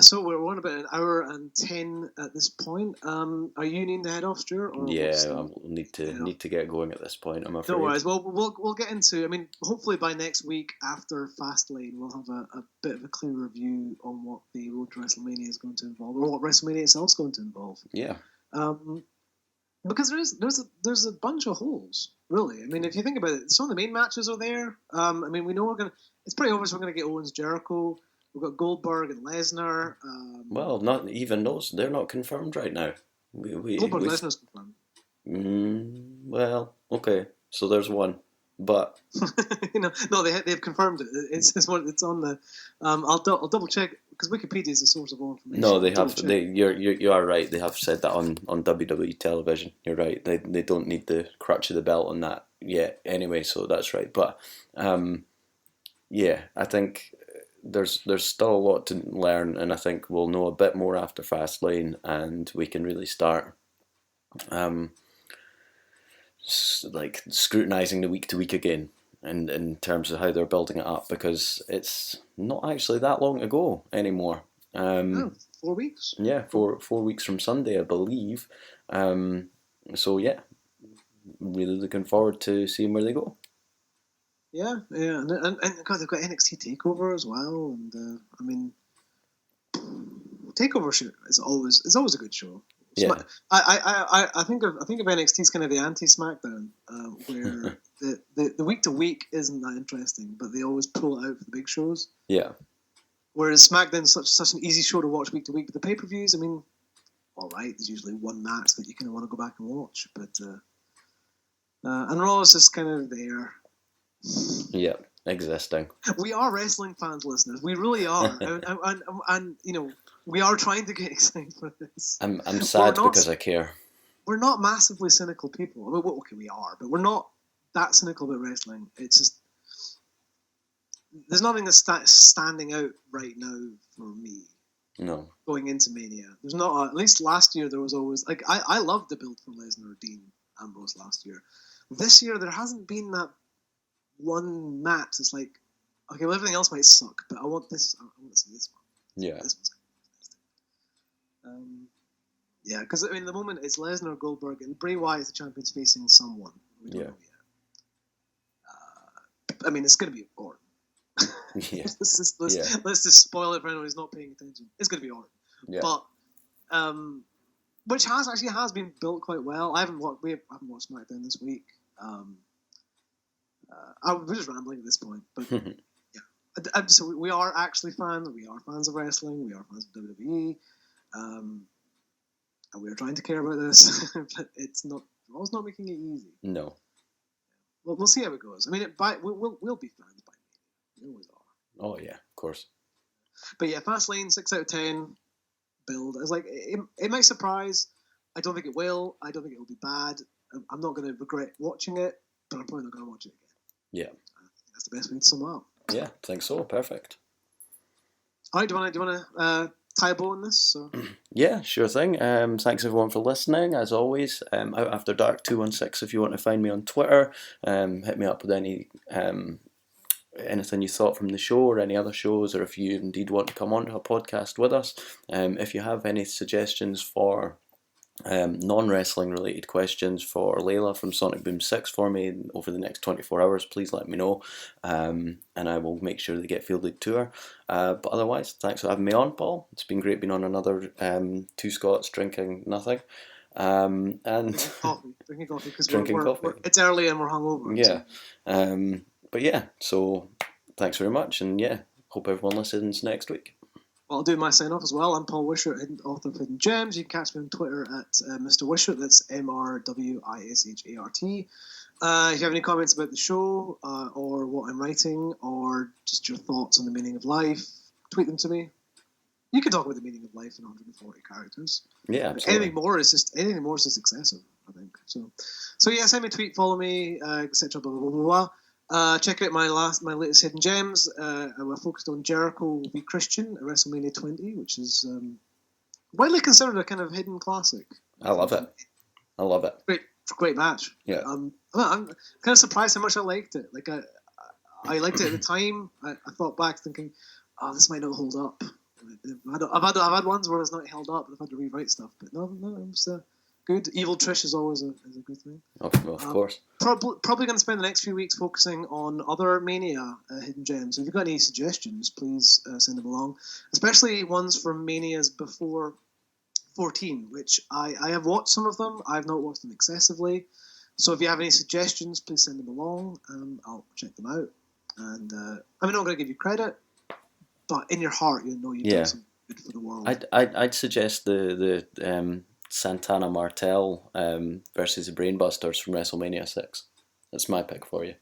So we're on about an hour and 10 at this point. Are you needing to head off, Stuart? Or yeah, I'll need to get going at this point. I'm afraid. No worries. Well, we'll get into. I mean, hopefully by next week after Fastlane, we'll have a bit of a clearer view on what the road to WrestleMania is going to involve, or what WrestleMania itself is going to involve. Yeah. Because there's a bunch of holes, really. I mean, if you think about it, some of the main matches are there. I mean, we know it's pretty obvious we're gonna get Owens, Jericho. We've got Goldberg and Lesnar. Well, not even those. They're not confirmed right now. Goldberg and Lesnar's confirmed. Well, okay. So there's one, but no, they've confirmed it. It's on the. I'll double check because Wikipedia is a source of all information. No, they have. You are right. They have said that on WWE television. You're right. They don't need the crutch of the belt on that yet. Anyway, so that's right. But yeah, I think. There's still a lot to learn, and I think we'll know a bit more after Fastlane, and we can really start like scrutinizing the week to week again, and in terms of how they're building it up, because it's not actually that long to go anymore. 4 weeks. Yeah, 4 weeks from Sunday, I believe. So yeah, really looking forward to seeing where they go. Yeah, and God, they've got NXT Takeover as well, and I mean, Takeover show is always a good show. Yeah. I think of NXT as kind of the anti-SmackDown, where the week to week isn't that interesting, but they always pull it out for the big shows. Yeah. Whereas SmackDown's such an easy show to watch week to week, but the pay-per-views, I mean, all right, there's usually one match that you kind of want to go back and watch, but and Raw is just kind of there. Yeah, existing. We are wrestling fans, listeners. We really are, and you know, we are trying to get excited for this. I'm sad because I care. We're not massively cynical people. I mean, okay, we are, but we're not that cynical about wrestling. It's just there's nothing that's standing out right now for me. No. Going into Mania, there's not. At least last year there was always like I loved the build for Lesnar, Dean, Ambrose last year. This year there hasn't been that one match. It's like, okay, well, everything else might suck, but I want this. I want to see this one. Yeah. This one's yeah, because I mean, the moment it's Lesnar, Goldberg, and Bray Wyatt, the champions, facing someone. We don't know yet. I mean, it's going to be Orton. Yeah. Let's just spoil it for anyone who's not paying attention. It's going to be Orton. Yeah. But which has been built quite well. I haven't watched SmackDown this week. We're just rambling at this point, but yeah. So we are actually fans. We are fans of wrestling. We are fans of WWE. And we are trying to care about this, but it's not. Raw's not making it easy. No. Well, we'll see how it goes. I mean, we'll be fans by May. We always are. Oh yeah, of course. But yeah, Fastlane 6 out of 10 build. I was like, it might surprise. I don't think it will. I don't think it will be bad. I'm not going to regret watching it, but I'm probably not going to watch it again. Yeah. I think that's the best way to sum it up. Yeah, I think so. Perfect. All right, do you want to tie a bow on this? So? Yeah, sure thing. Thanks everyone for listening. As always, Out After Dark 216. If you want to find me on Twitter, hit me up with anything you thought from the show or any other shows, or if you indeed want to come on to a podcast with us. If you have any suggestions for non-wrestling related questions for Layla from Sonic Boom 6 for me over the next 24 hours, please let me know, and I will make sure they get fielded to her. But otherwise, thanks for having me on, Paul. It's been great being on another Two Scots drinking nothing. And drinking coffee because it's early and we're hungover. Yeah. But yeah, so thanks very much, and yeah, hope everyone listens next week. Well, I'll do my sign off as well. I'm Paul Wishart, author of Hidden Gems. You can catch me on Twitter at Mr. Wishart. That's MrWishart. If you have any comments about the show or what I'm writing, or just your thoughts on the meaning of life, tweet them to me. You can talk about the meaning of life in 140 characters. Yeah, absolutely. Anything more is just excessive, I think. So yeah, send me a tweet, follow me, etc. Blah blah blah blah. Check out my latest Hidden Gems. We're focused on Jericho v Christian at WrestleMania 20, which is widely considered a kind of hidden classic. I love it. Great match. Yeah. I'm kind of surprised how much I liked it. Like I liked it at the time. I thought back thinking, oh, this might not hold up. I've had ones where it's not held up and I've had to rewrite stuff, but no, it was good. Evil Trish is always a good thing. Of course. Probably going to spend the next few weeks focusing on other Mania Hidden Gems. If you've got any suggestions, please send them along. Especially ones from Manias before 14, which I have watched some of them. I've not watched them excessively. So if you have any suggestions, please send them along. I'll check them out. And I'm not going to give you credit, but in your heart, you know you've done something good for the world. I'd suggest the Santana Martel versus the Brainbusters from WrestleMania 6. That's my pick for you.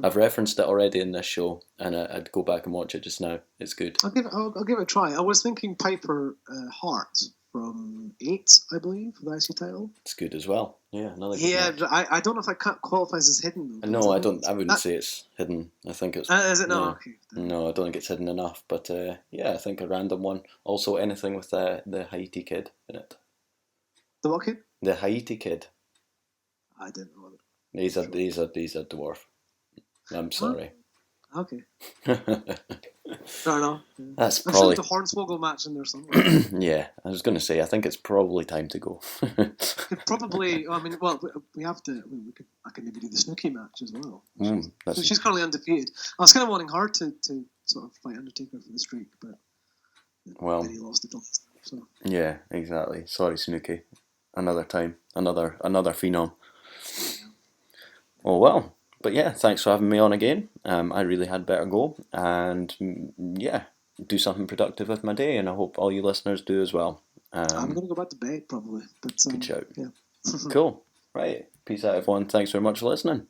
I've referenced it already in this show, and I'd go back and watch it just now. It's good. I'll give it a try. I was thinking Piper Hart from 8, I believe, for the IC title. It's good as well. Yeah, another good match. I don't know if it qualifies as hidden. No, I don't. I wouldn't say it's hidden. I think it's. Is it not? Okay. No, I don't think it's hidden enough. But yeah, I think a random one. Also, anything with the Haiti kid in it. The what kid? The Haiti kid. I didn't know that. He's a dwarf. I'm sorry. Oh, okay. Fair enough. Yeah. That's I'm probably sure the Hornswoggle match in there somewhere. Yeah, I was going to say. I think it's probably time to go. Probably. I mean, well, we have to. I could maybe do the Snooki match as well. So she's currently undefeated. I was kind of wanting her to sort of fight Undertaker for the streak, but Well, and he lost it. So yeah, exactly. Sorry, Snooky. Another time, another phenom. Oh well, but yeah, thanks for having me on again. I really had better go, and yeah, do something productive with my day, and I hope all you listeners do as well. I'm going to go back to bed probably. But Good shout. yeah. Cool. Right. Peace out, everyone. Thanks very much for listening.